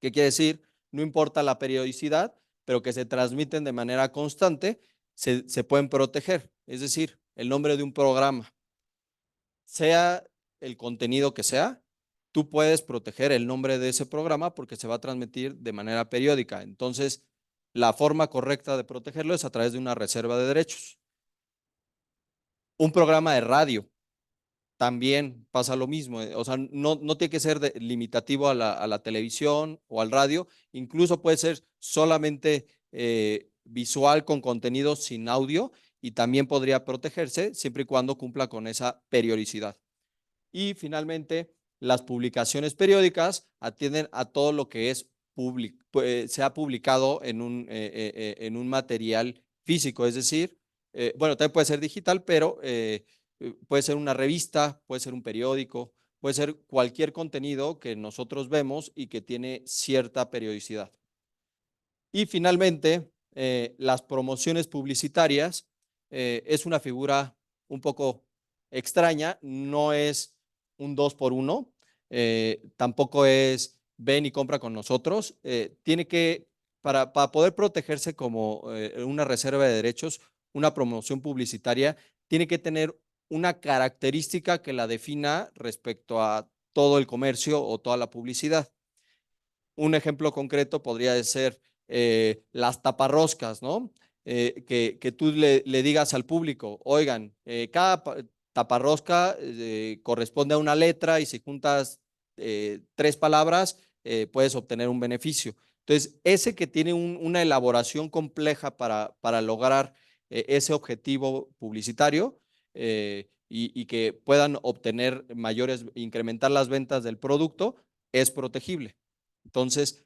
S3: ¿Qué quiere decir? No importa la periodicidad, pero que se transmiten de manera constante, se pueden proteger. Es decir, el nombre de un programa, sea el contenido que sea, tú puedes proteger el nombre de ese programa porque se va a transmitir de manera periódica. Entonces, la forma correcta de protegerlo es a través de una reserva de derechos. Un programa de radio también pasa lo mismo. O sea, no tiene que ser limitativo a la televisión o al radio, incluso puede ser solamente visual con contenido sin audio y también podría protegerse siempre y cuando cumpla con esa periodicidad. Y finalmente, las publicaciones periódicas atienden a todo lo que es se ha publicado en un material físico, es decir, bueno, también puede ser digital, pero puede ser una revista, puede ser un periódico, puede ser cualquier contenido que nosotros vemos y que tiene cierta periodicidad. Y finalmente, las promociones publicitarias es una figura un poco extraña, no es un 2x1, tampoco es ven y compra con nosotros, tiene que, para poder protegerse como una reserva de derechos, una promoción publicitaria, tiene que tener una característica que la defina respecto a todo el comercio o toda la publicidad. Un ejemplo concreto podría ser las taparroscas, ¿no? Que tú le digas al público, oigan, cada taparrosca corresponde a una letra y si juntas 3 palabras puedes obtener un beneficio. Entonces, ese que tiene una elaboración compleja para lograr ese objetivo publicitario y que puedan obtener incrementar las ventas del producto, es protegible. Entonces,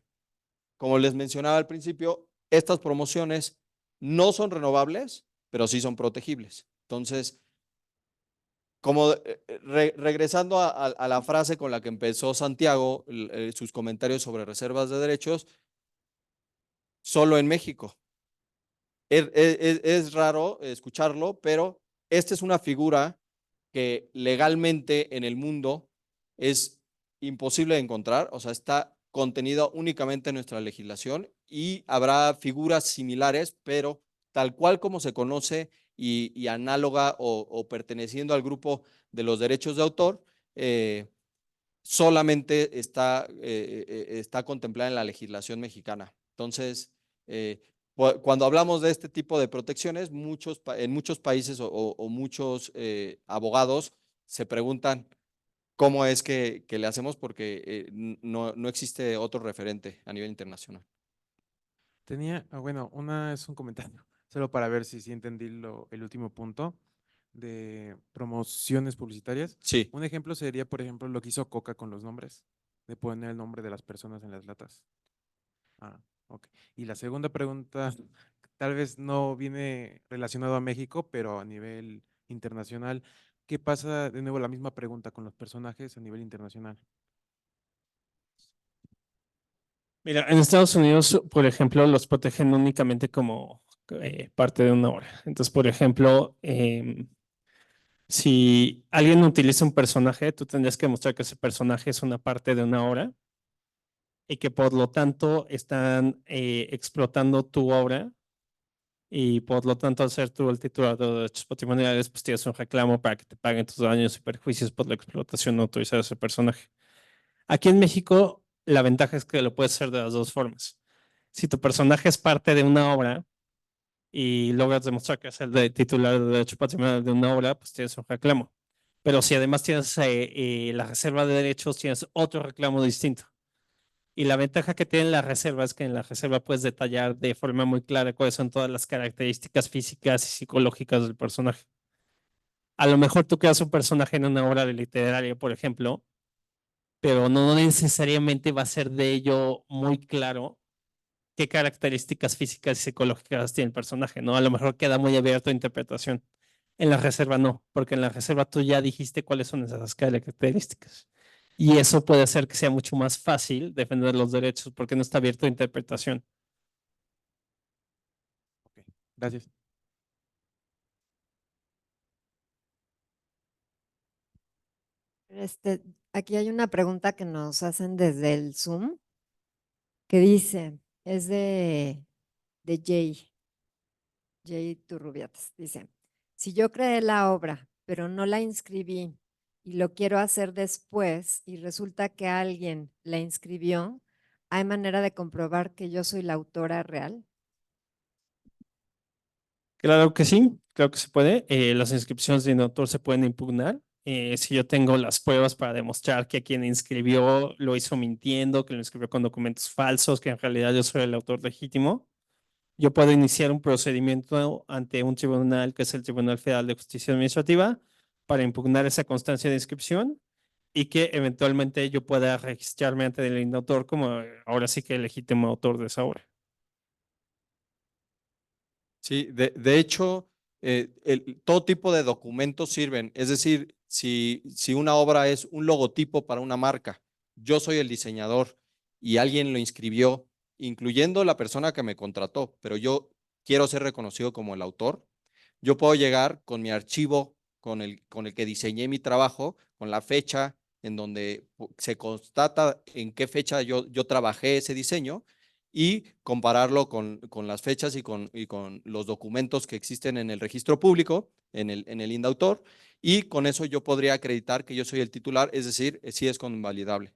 S3: como les mencionaba al principio, estas promociones no son renovables, pero sí son protegibles. Entonces, como regresando a la frase con la que empezó Santiago, sus comentarios sobre reservas de derechos, solo en México. Es raro escucharlo, pero esta es una figura que legalmente en el mundo es imposible de encontrar, o sea, está contenida únicamente en nuestra legislación y habrá figuras similares, pero tal cual como se conoce y análoga o perteneciendo al grupo de los derechos de autor, solamente está contemplada en la legislación mexicana. Entonces, cuando hablamos de este tipo de protecciones, en muchos países o muchos abogados se preguntan cómo es que le hacemos porque no existe otro referente a nivel internacional.
S4: Bueno, es un comentario, solo para ver si entendí el último punto de promociones publicitarias.
S3: Sí.
S4: Un ejemplo sería, por ejemplo, lo que hizo Coca con los nombres, de poner el nombre de las personas en las latas. Ok. Y la segunda pregunta, tal vez no viene relacionado a México, pero a nivel internacional, ¿qué pasa? De nuevo, la misma pregunta con los personajes a nivel internacional.
S1: Mira, en Estados Unidos, por ejemplo, los protegen únicamente como parte de una obra. Entonces, por ejemplo, si alguien utiliza un personaje, tú tendrías que mostrar que ese personaje es una parte de una obra y que por lo tanto están explotando tu obra y por lo tanto al ser tú el titular de derechos patrimoniales, pues tienes un reclamo para que te paguen tus daños y perjuicios por la explotación no autorizada de ese personaje. Aquí en México, la ventaja es que lo puedes hacer de las dos formas. Si tu personaje es parte de una obra y logras demostrar que es el titular de derecho patrimonial de una obra, pues tienes un reclamo. Pero si además tienes la reserva de derechos, tienes otro reclamo distinto. Y la ventaja que tiene la reserva es que en la reserva puedes detallar de forma muy clara cuáles son todas las características físicas y psicológicas del personaje. A lo mejor tú creas un personaje en una obra de literaria, por ejemplo, pero no necesariamente va a ser de ello muy claro qué características físicas y psicológicas tiene el personaje, ¿no? A lo mejor queda muy abierto a interpretación. En la reserva no, porque en la reserva tú ya dijiste cuáles son esas características. Y eso puede hacer que sea mucho más fácil defender los derechos porque no está abierto a interpretación.
S4: Ok, gracias.
S2: Aquí hay una pregunta que nos hacen desde el Zoom que dice, es de Jay Turrubiates. Dice, si yo creé la obra, pero no la inscribí y lo quiero hacer después y resulta que alguien la inscribió, ¿hay manera de comprobar que yo soy la autora real?
S1: Claro que sí, creo que se puede. Las inscripciones de un autor se pueden impugnar. Si yo tengo las pruebas para demostrar que quien inscribió lo hizo mintiendo, que lo inscribió con documentos falsos, que en realidad yo soy el autor legítimo, yo puedo iniciar un procedimiento ante un tribunal, que es el Tribunal Federal de Justicia Administrativa, para impugnar esa constancia de inscripción y que eventualmente yo pueda registrarme ante el autor como ahora sí que el legítimo autor de esa obra.
S3: Sí, de hecho, todo tipo de documentos sirven. Es decir, si una obra es un logotipo para una marca, yo soy el diseñador y alguien lo inscribió, incluyendo la persona que me contrató, pero yo quiero ser reconocido como el autor, yo puedo llegar con mi archivo con el que diseñé mi trabajo, con la fecha en donde se constata en qué fecha yo trabajé ese diseño y compararlo con las fechas y con los documentos que existen en el registro público, en el INDAUTOR, y con eso yo podría acreditar que yo soy el titular, es decir, sí es convalidable.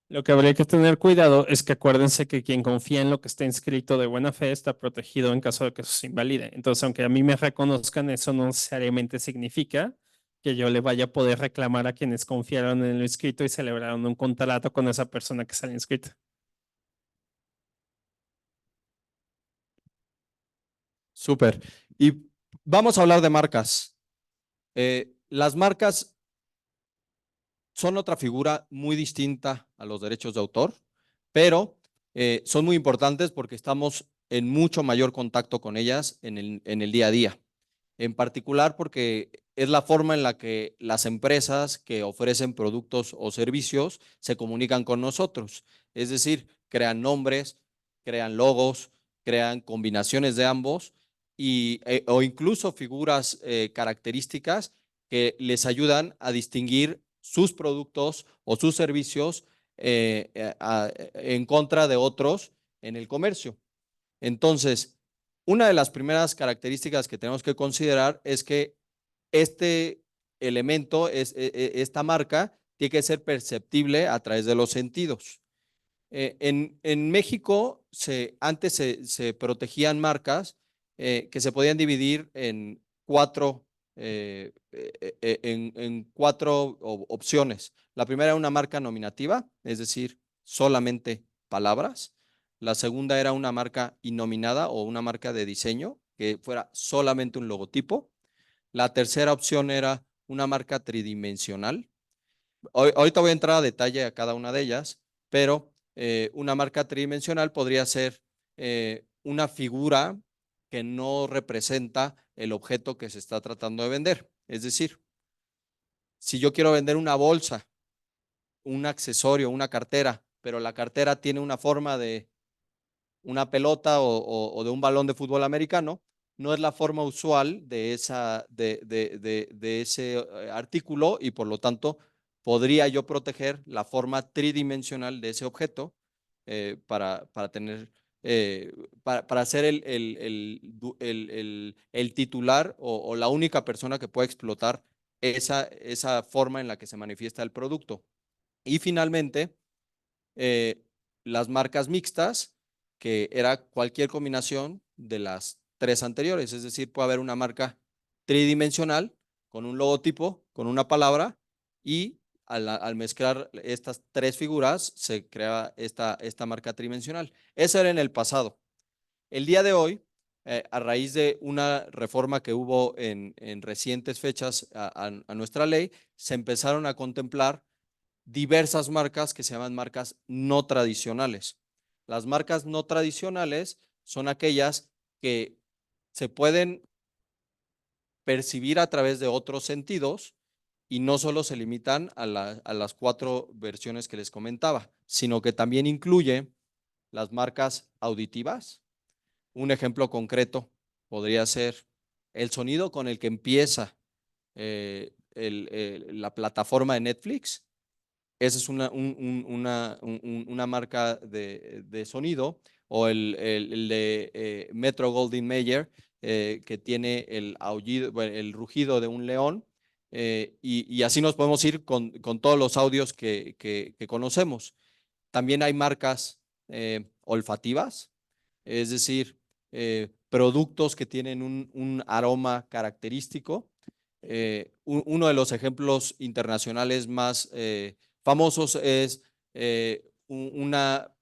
S1: Lo que habría que tener cuidado es que acuérdense que quien confía en lo que está inscrito de buena fe está protegido en caso de que eso se invalide. Entonces, aunque a mí me reconozcan, eso no necesariamente significa que yo le vaya a poder reclamar a quienes confiaron en lo inscrito y celebraron un contrato con esa persona que sale inscrita.
S3: Súper. Y vamos a hablar de marcas. Las marcas son otra figura muy distinta a los derechos de autor, pero son muy importantes porque estamos en mucho mayor contacto con ellas en el día a día. En particular porque es la forma en la que las empresas que ofrecen productos o servicios se comunican con nosotros. Es decir, crean nombres, crean logos, crean combinaciones de ambos o incluso figuras características que les ayudan a distinguir sus productos o sus servicios en contra de otros en el comercio. Entonces, una de las primeras características que tenemos que considerar es que este elemento, esta marca, tiene que ser perceptible a través de los sentidos. En México, antes se protegían marcas que se podían dividir en cuatro, opciones. La primera era una marca nominativa, es decir, solamente palabras. La segunda era una marca innominada o una marca de diseño, que fuera solamente un logotipo. La tercera opción era una marca tridimensional. Ahorita voy a entrar a detalle a cada una de ellas, pero una marca tridimensional podría ser una figura que no representa el objeto que se está tratando de vender. Es decir, si yo quiero vender una bolsa, un accesorio, una cartera, pero la cartera tiene una forma de una pelota o de un balón de fútbol americano, no es la forma usual de ese artículo y por lo tanto podría yo proteger la forma tridimensional de ese objeto para tener, para ser el titular o la única persona que pueda explotar esa forma en la que se manifiesta el producto. Y finalmente, las marcas mixtas, que era cualquier combinación de las tres anteriores, es decir, puede haber una marca tridimensional con un logotipo, con una palabra, y al mezclar estas tres figuras se crea esta marca tridimensional. Eso era en el pasado. El día de hoy, a raíz de una reforma que hubo en recientes fechas a nuestra ley, se empezaron a contemplar diversas marcas que se llaman marcas no tradicionales. Las marcas no tradicionales son aquellas que se pueden percibir a través de otros sentidos y no solo se limitan a las cuatro versiones que les comentaba, sino que también incluye las marcas auditivas. Un ejemplo concreto podría ser el sonido con el que empieza la plataforma de Netflix. Esa es una marca de sonido, o el de Metro Goldwyn Mayer, que tiene el aullido, bueno, el rugido de un león, y así nos podemos ir con todos los audios que conocemos. También hay marcas olfativas, es decir, productos que tienen un aroma característico. Uno de los ejemplos internacionales más famosos es una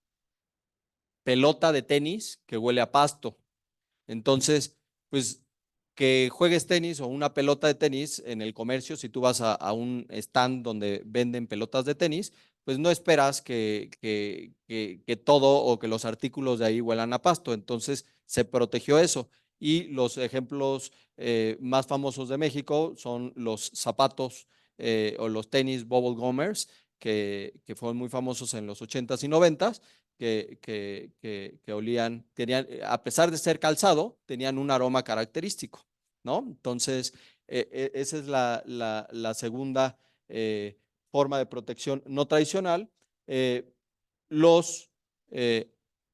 S3: pelota de tenis que huele a pasto. Entonces, pues que juegues tenis o una pelota de tenis en el comercio, si tú vas a un stand donde venden pelotas de tenis, pues no esperas que todo o que los artículos de ahí huelan a pasto. Entonces se protegió eso. Y los ejemplos más famosos de México son los zapatos o los tenis Bubble Gummers, que fueron muy famosos en los 80s y 90s, que olían, tenían, a pesar de ser calzado, tenían un aroma característico, ¿no? Entonces, esa es la segunda forma de protección no tradicional. los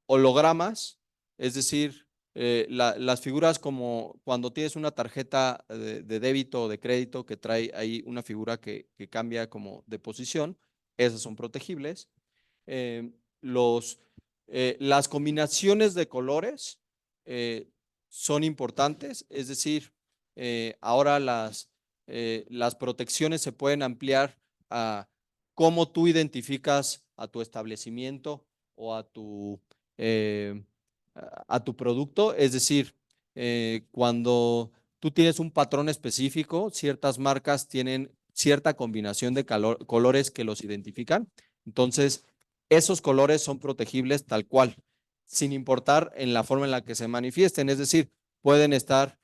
S3: hologramas, es decir, las figuras como cuando tienes una tarjeta de débito o de crédito que trae ahí una figura que cambia como de posición, esas son protegibles. Las combinaciones de colores son importantes, es decir, ahora las protecciones se pueden ampliar a cómo tú identificas a tu establecimiento o a tu producto, es decir, cuando tú tienes un patrón específico, ciertas marcas tienen cierta combinación de colores que los identifican. Entonces, esos colores son protegibles tal cual, sin importar en la forma en la que se manifiesten. Es decir, pueden estar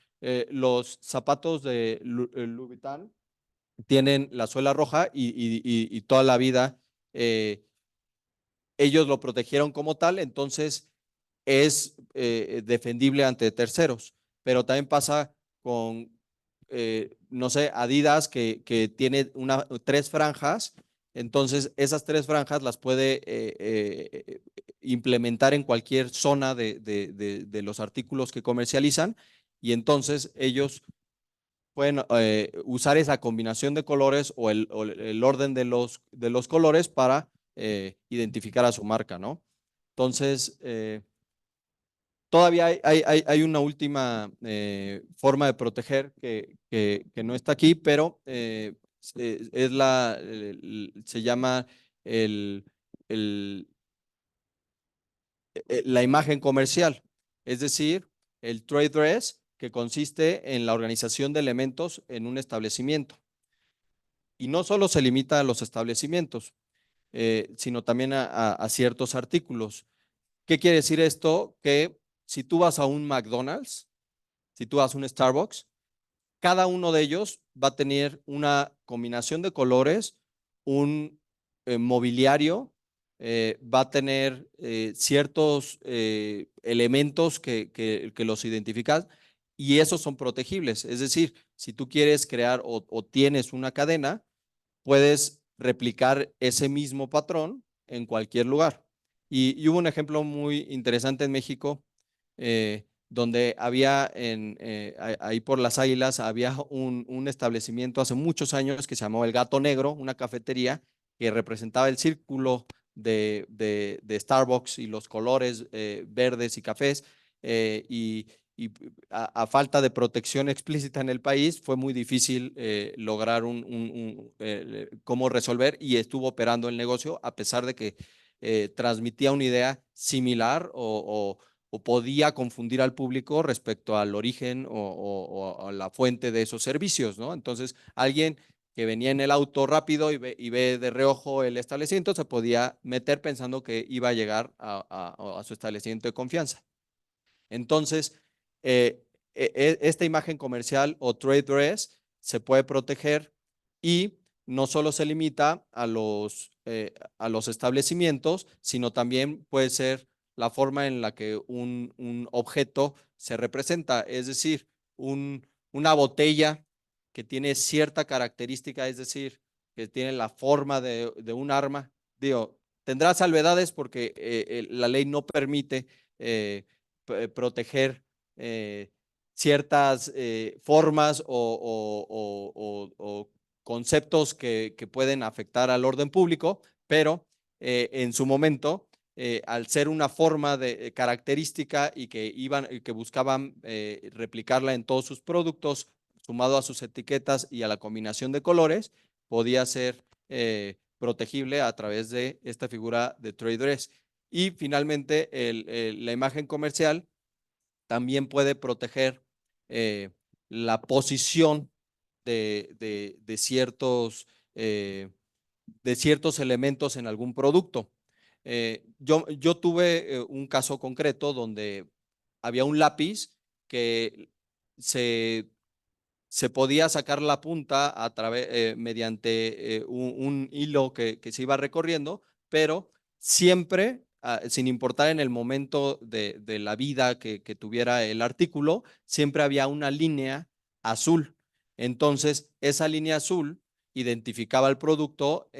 S3: los zapatos de Louis Vuitton, tienen la suela roja y toda la vida ellos lo protegieron como tal, entonces es defendible ante terceros. Pero también pasa con, no sé, Adidas que tiene 3 franjas, entonces esas 3 franjas las puede implementar en cualquier zona de los artículos que comercializan y entonces ellos pueden usar esa combinación de colores o el orden de los colores para identificar a su marca, ¿no? Entonces, todavía hay una última forma de proteger que no está aquí, pero se llama el, el, la imagen comercial, es decir, el trade dress, que consiste en la organización de elementos en un establecimiento. Y no solo se limita a los establecimientos, sino también a ciertos artículos. ¿Qué quiere decir esto? Que si tú vas a un McDonald's, si tú vas a un Starbucks, cada uno de ellos va a tener una combinación de colores, un mobiliario, va a tener ciertos elementos que los identifican y esos son protegibles. Es decir, si tú quieres crear o tienes una cadena, puedes replicar ese mismo patrón en cualquier lugar. Y hubo un ejemplo muy interesante en México, donde había ahí por las Águilas, había un establecimiento hace muchos años que se llamaba El Gato Negro, una cafetería que representaba el círculo de Starbucks y los colores verdes y cafés. Y a falta de protección explícita en el país, fue muy difícil lograr cómo resolver y estuvo operando el negocio a pesar de que transmitía una idea similar o podía confundir al público respecto al origen o a la fuente de esos servicios, ¿no? Entonces, alguien que venía en el auto rápido y ve de reojo el establecimiento, se podía meter pensando que iba a llegar a su establecimiento de confianza. Entonces, esta imagen comercial o trade dress se puede proteger y no solo se limita a los establecimientos, sino también puede ser la forma en la que un objeto se representa, es decir, una botella que tiene cierta característica, es decir, que tiene la forma de un arma. Digo, tendrá salvedades porque la ley no permite proteger ciertas formas o conceptos que pueden afectar al orden público, pero en su momento, al ser una forma de característica y que buscaban replicarla en todos sus productos, sumado a sus etiquetas y a la combinación de colores, podía ser protegible a través de esta figura de trade dress. Y finalmente, la imagen comercial también puede proteger la posición de ciertos elementos en algún producto. Yo tuve un caso concreto donde había un lápiz que se podía sacar la punta mediante un hilo que se iba recorriendo, pero siempre, sin importar en el momento de la vida que tuviera el artículo, siempre había una línea azul. Entonces, esa línea azul identificaba el producto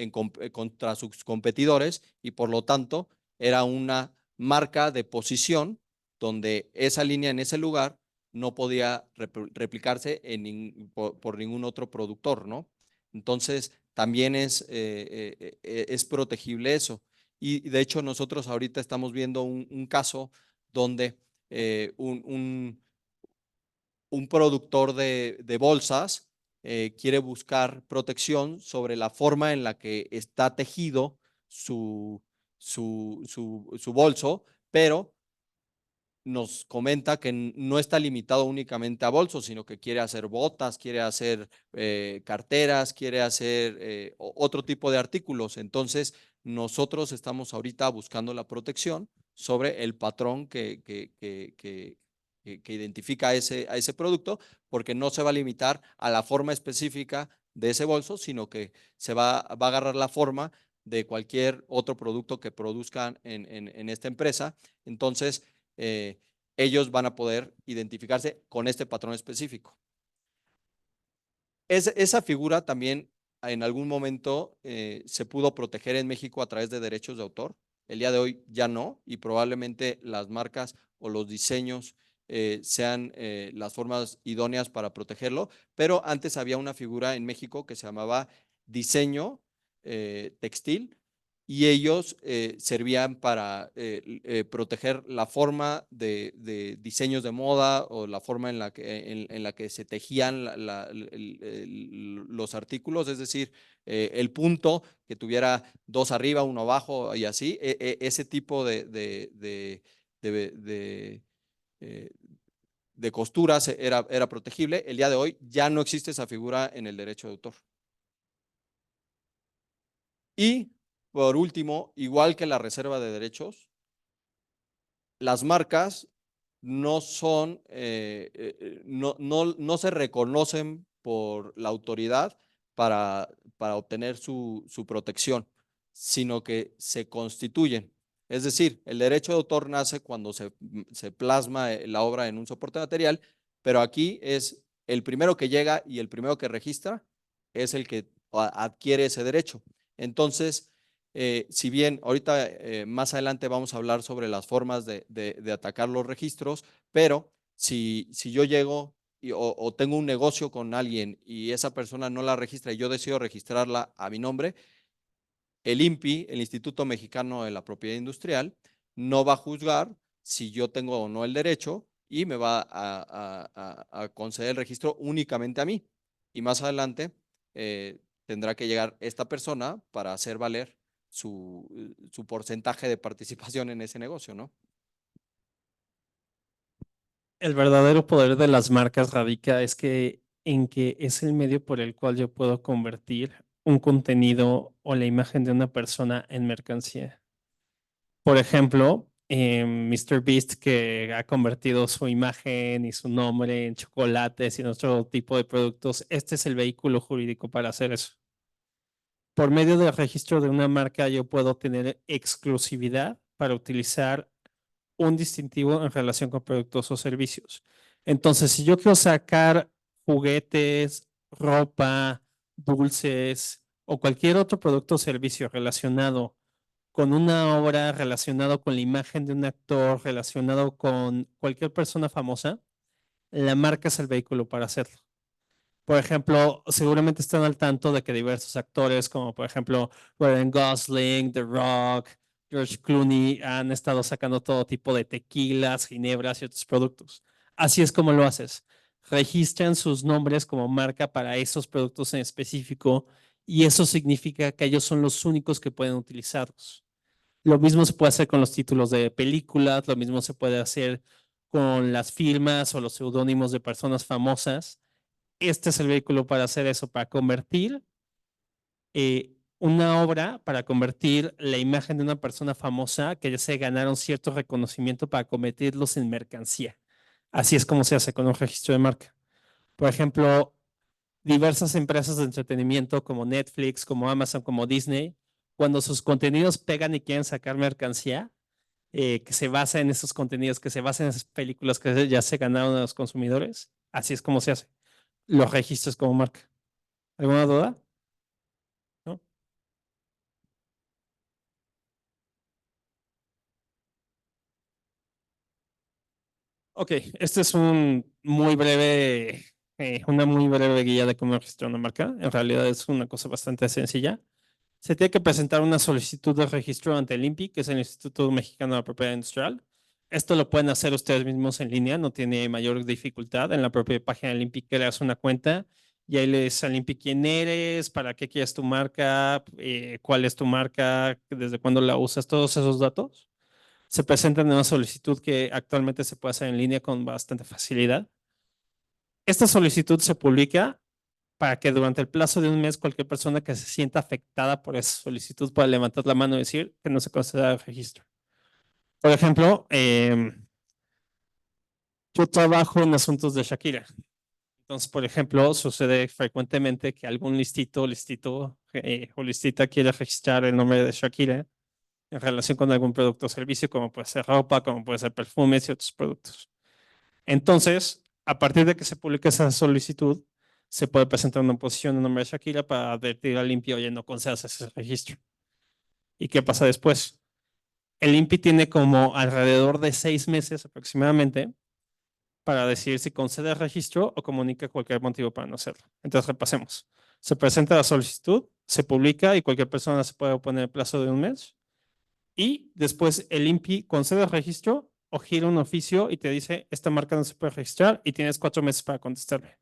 S3: contra sus competidores y por lo tanto era una marca de posición donde esa línea en ese lugar no podía replicarse por ningún otro productor, ¿no? Entonces, también es protegible eso. Y de hecho, nosotros ahorita estamos viendo un caso donde un productor de bolsas quiere buscar protección sobre la forma en la que está tejido su bolso, pero nos comenta que no está limitado únicamente a bolsos, sino que quiere hacer botas, quiere hacer carteras, quiere hacer otro tipo de artículos. Entonces, nosotros estamos ahorita buscando la protección sobre el patrón que identifica a ese producto, porque no se va a limitar a la forma específica de ese bolso, sino que va a agarrar la forma de cualquier otro producto que produzcan en esta empresa. Entonces, ellos van a poder identificarse con este patrón específico. Esa figura también en algún momento se pudo proteger en México a través de derechos de autor. El día de hoy ya no, y probablemente las marcas o los diseños sean las formas idóneas para protegerlo, pero antes había una figura en México que se llamaba diseño textil, y ellos servían para proteger la forma de diseños de moda o la forma en la que se tejían los artículos, es decir, el punto que tuviera dos arriba, uno abajo y así, ese tipo de costuras era protegible. El día de hoy ya no existe esa figura en el derecho de autor. Y por último, igual que la reserva de derechos, las marcas no son, no se reconocen por la autoridad para obtener su protección, sino que se constituyen. Es decir, el derecho de autor nace cuando se plasma la obra en un soporte material, pero aquí es el primero que llega y el primero que registra es el que adquiere ese derecho. Entonces, si bien ahorita más adelante vamos a hablar sobre las formas de atacar los registros, pero si yo llego o tengo un negocio con alguien y esa persona no la registra y yo decido registrarla a mi nombre, el INPI, el Instituto Mexicano de la Propiedad Industrial, no va a juzgar si yo tengo o no el derecho y me va a conceder el registro únicamente a mí. Y más adelante tendrá que llegar esta persona para hacer valer su porcentaje de participación en ese negocio, ¿no?
S1: El verdadero poder de las marcas radica en que es el medio por el cual yo puedo convertir un contenido o la imagen de una persona en mercancía. Por ejemplo, Mr. Beast, que ha convertido su imagen y su nombre en chocolates y en otro tipo de productos, este es el vehículo jurídico para hacer eso. Por medio del registro de una marca, yo puedo tener exclusividad para utilizar un distintivo en relación con productos o servicios. Entonces, si yo quiero sacar juguetes, ropa, dulces o cualquier otro producto o servicio relacionado con una obra, relacionado con la imagen de un actor, relacionado con cualquier persona famosa, la marca es el vehículo para hacerlo. Por ejemplo, seguramente están al tanto de que diversos actores, como por ejemplo Ryan Gosling, The Rock, George Clooney, han estado sacando todo tipo de tequilas, ginebras y otros productos. Así es como lo haces. Registran sus nombres como marca para esos productos en específico y eso significa que ellos son los únicos que pueden utilizarlos. Lo mismo se puede hacer con los títulos de películas, lo mismo se puede hacer con las firmas o los seudónimos de personas famosas. Este es el vehículo para hacer eso, para convertir una obra, para convertir la imagen de una persona famosa que ya se ganaron cierto reconocimiento para convertirlos en mercancía. Así es como se hace con un registro de marca. Por ejemplo, diversas empresas de entretenimiento como Netflix, como Amazon, como Disney, cuando sus contenidos pegan y quieren sacar mercancía, que se basa en esos contenidos, que se basa en esas películas que ya se ganaron a los consumidores, así es como se hace. Los registros como marca. ¿Alguna duda? ¿No? Ok, este es una muy breve guía de cómo registrar una marca. En realidad es una cosa bastante sencilla. Se tiene que presentar una solicitud de registro ante el INPI, que es el Instituto Mexicano de la Propiedad Industrial. Esto lo pueden hacer ustedes mismos en línea, no tiene mayor dificultad. En la propia página del INPI creas una cuenta y ahí le dices al INPI quién eres, para qué quieres tu marca, cuál es tu marca, desde cuándo la usas, todos esos datos. Se presentan en una solicitud que actualmente se puede hacer en línea con bastante facilidad. Esta solicitud se publica para que durante el plazo de un mes cualquier persona que se sienta afectada por esa solicitud pueda levantar la mano y decir que no se considera el registro. Por ejemplo, yo trabajo en asuntos de Shakira. Entonces, por ejemplo, sucede frecuentemente que algún listito o listita quiere registrar el nombre de Shakira en relación con algún producto o servicio, como puede ser ropa, como puede ser perfumes y otros productos. Entonces, a partir de que se publique esa solicitud, se puede presentar una oposición en nombre de Shakira para advertir al INPI, oye, no concedas ese registro. ¿Y qué pasa después? El INPI tiene como alrededor de 6 meses aproximadamente para decidir si concede el registro o comunica cualquier motivo para no hacerlo. Entonces, repasemos. Se presenta la solicitud, se publica y cualquier persona se puede oponer en el plazo de un mes. Y después el INPI concede el registro o gira un oficio y te dice, esta marca no se puede registrar y tienes 4 meses para contestarle.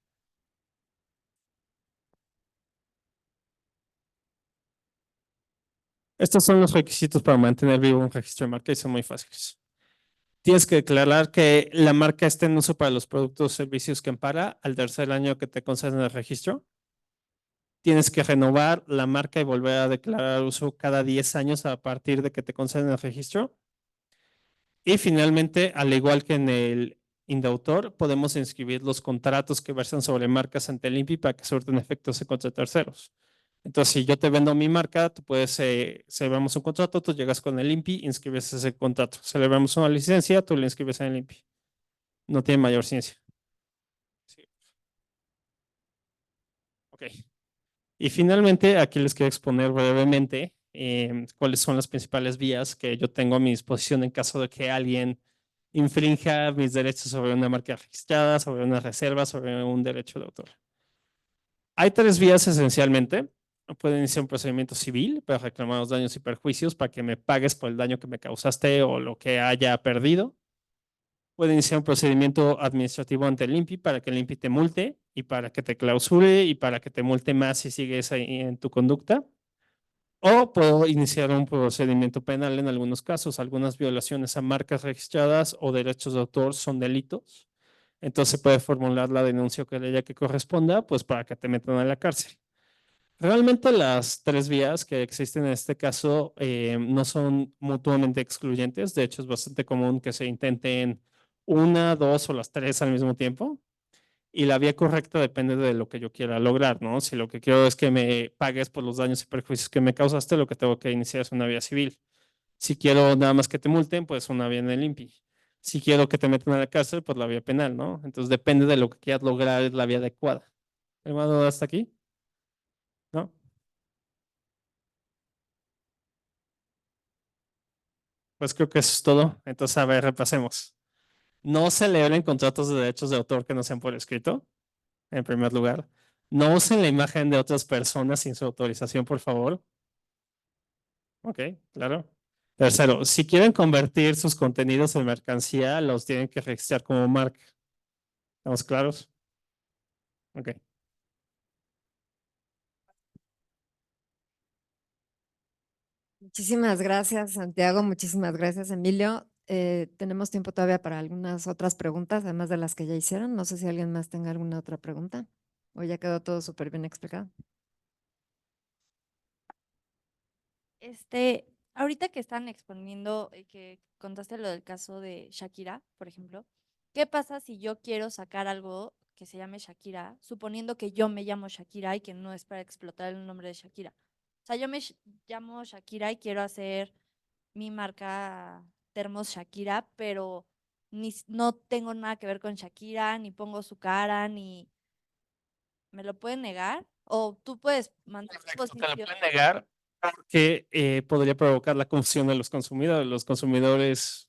S1: Estos son los requisitos para mantener vivo un registro de marca y son muy fáciles. Tienes que declarar que la marca está en uso para los productos o servicios que ampara al tercer año que te conceden el registro. Tienes que renovar la marca y volver a declarar uso cada 10 años a partir de que te conceden el registro. Y finalmente, al igual que en el indautor, podemos inscribir los contratos que versan sobre marcas ante el INPI para que surten efectos en contra de terceros. Entonces, si yo te vendo mi marca, tú puedes, celebramos un contrato, tú llegas con el INPI, inscribes ese contrato. Celebramos una licencia, tú le inscribes en el INPI. No tiene mayor ciencia. Sí. Ok. Y finalmente, aquí les quiero exponer brevemente cuáles son las principales vías que yo tengo a mi disposición en caso de que alguien infrinja mis derechos sobre una marca registrada, sobre una reserva, sobre un derecho de autor. Hay 3 vías esencialmente. Pueden iniciar un procedimiento civil para reclamar los daños y perjuicios para que me pagues por el daño que me causaste o lo que haya perdido. Puede iniciar un procedimiento administrativo ante el INPI para que el INPI te multe y para que te clausure y para que te multe más si sigues ahí en tu conducta. O puedo iniciar un procedimiento penal en algunos casos. Algunas violaciones a marcas registradas o derechos de autor son delitos. Entonces puede formular la denuncia que haya que corresponda, pues para que te metan a la cárcel. Realmente las 3 vías que existen en este caso no son mutuamente excluyentes. De hecho, es bastante común que se intenten una, dos o las 3 al mismo tiempo. Y la vía correcta depende de lo que yo quiera lograr, ¿no? Si lo que quiero es que me pagues por los daños y perjuicios que me causaste, lo que tengo que iniciar es una vía civil. Si quiero nada más que te multen, pues una vía en el INPI. Si quiero que te metan a la cárcel, pues la vía penal, ¿no? Entonces depende de lo que quieras lograr, es la vía adecuada. ¿Hermano, hasta aquí? ¿No? Pues creo que eso es todo. Entonces, a ver, repasemos. No celebren contratos de derechos de autor que no sean por escrito, en primer lugar. No usen la imagen de otras personas sin su autorización, por favor. Ok, claro. Tercero, si quieren convertir sus contenidos en mercancía, los tienen que registrar como marca. ¿Estamos claros? Ok.
S2: Muchísimas gracias, Santiago. Muchísimas gracias, Emilio. Tenemos tiempo todavía para algunas otras preguntas, además de las que ya hicieron. No sé si alguien más tenga alguna otra pregunta o ya quedó todo súper bien explicado.
S6: Ahorita que están exponiendo, que contaste lo del caso de Shakira, por ejemplo, ¿qué pasa si yo quiero sacar algo que se llame Shakira, suponiendo que yo me llamo Shakira y que no es para explotar el nombre de Shakira? O sea, yo llamo Shakira y quiero hacer mi marca Termos Shakira, pero no tengo nada que ver con Shakira, ni pongo su cara, ni me lo pueden negar. O tú puedes mandar
S1: Te la
S6: exposición.
S1: pueden negar porque podría provocar la confusión de los consumidores. Los consumidores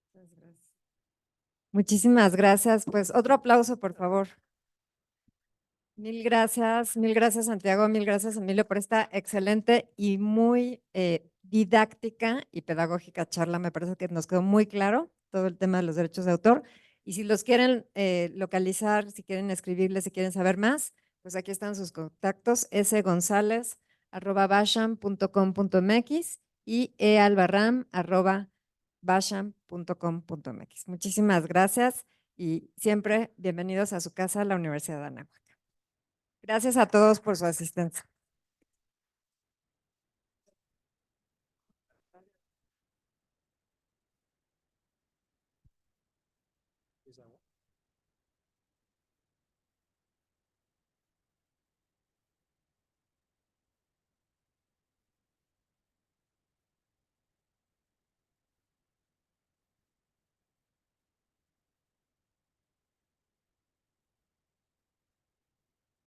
S2: Muchísimas gracias. Pues otro aplauso, por favor. Mil gracias Santiago, mil gracias Emilio por esta excelente y muy didáctica y pedagógica charla. Me parece que nos quedó muy claro todo el tema de los derechos de autor. Y si los quieren localizar, si quieren escribirles, si quieren saber más, pues aquí están sus contactos: sgonzalez@basham.com.mx y ealbarram@basham.com.mx. Muchísimas gracias y siempre bienvenidos a su casa, la Universidad de Anáhuac. Gracias a todos por su asistencia.
S3: Is that one?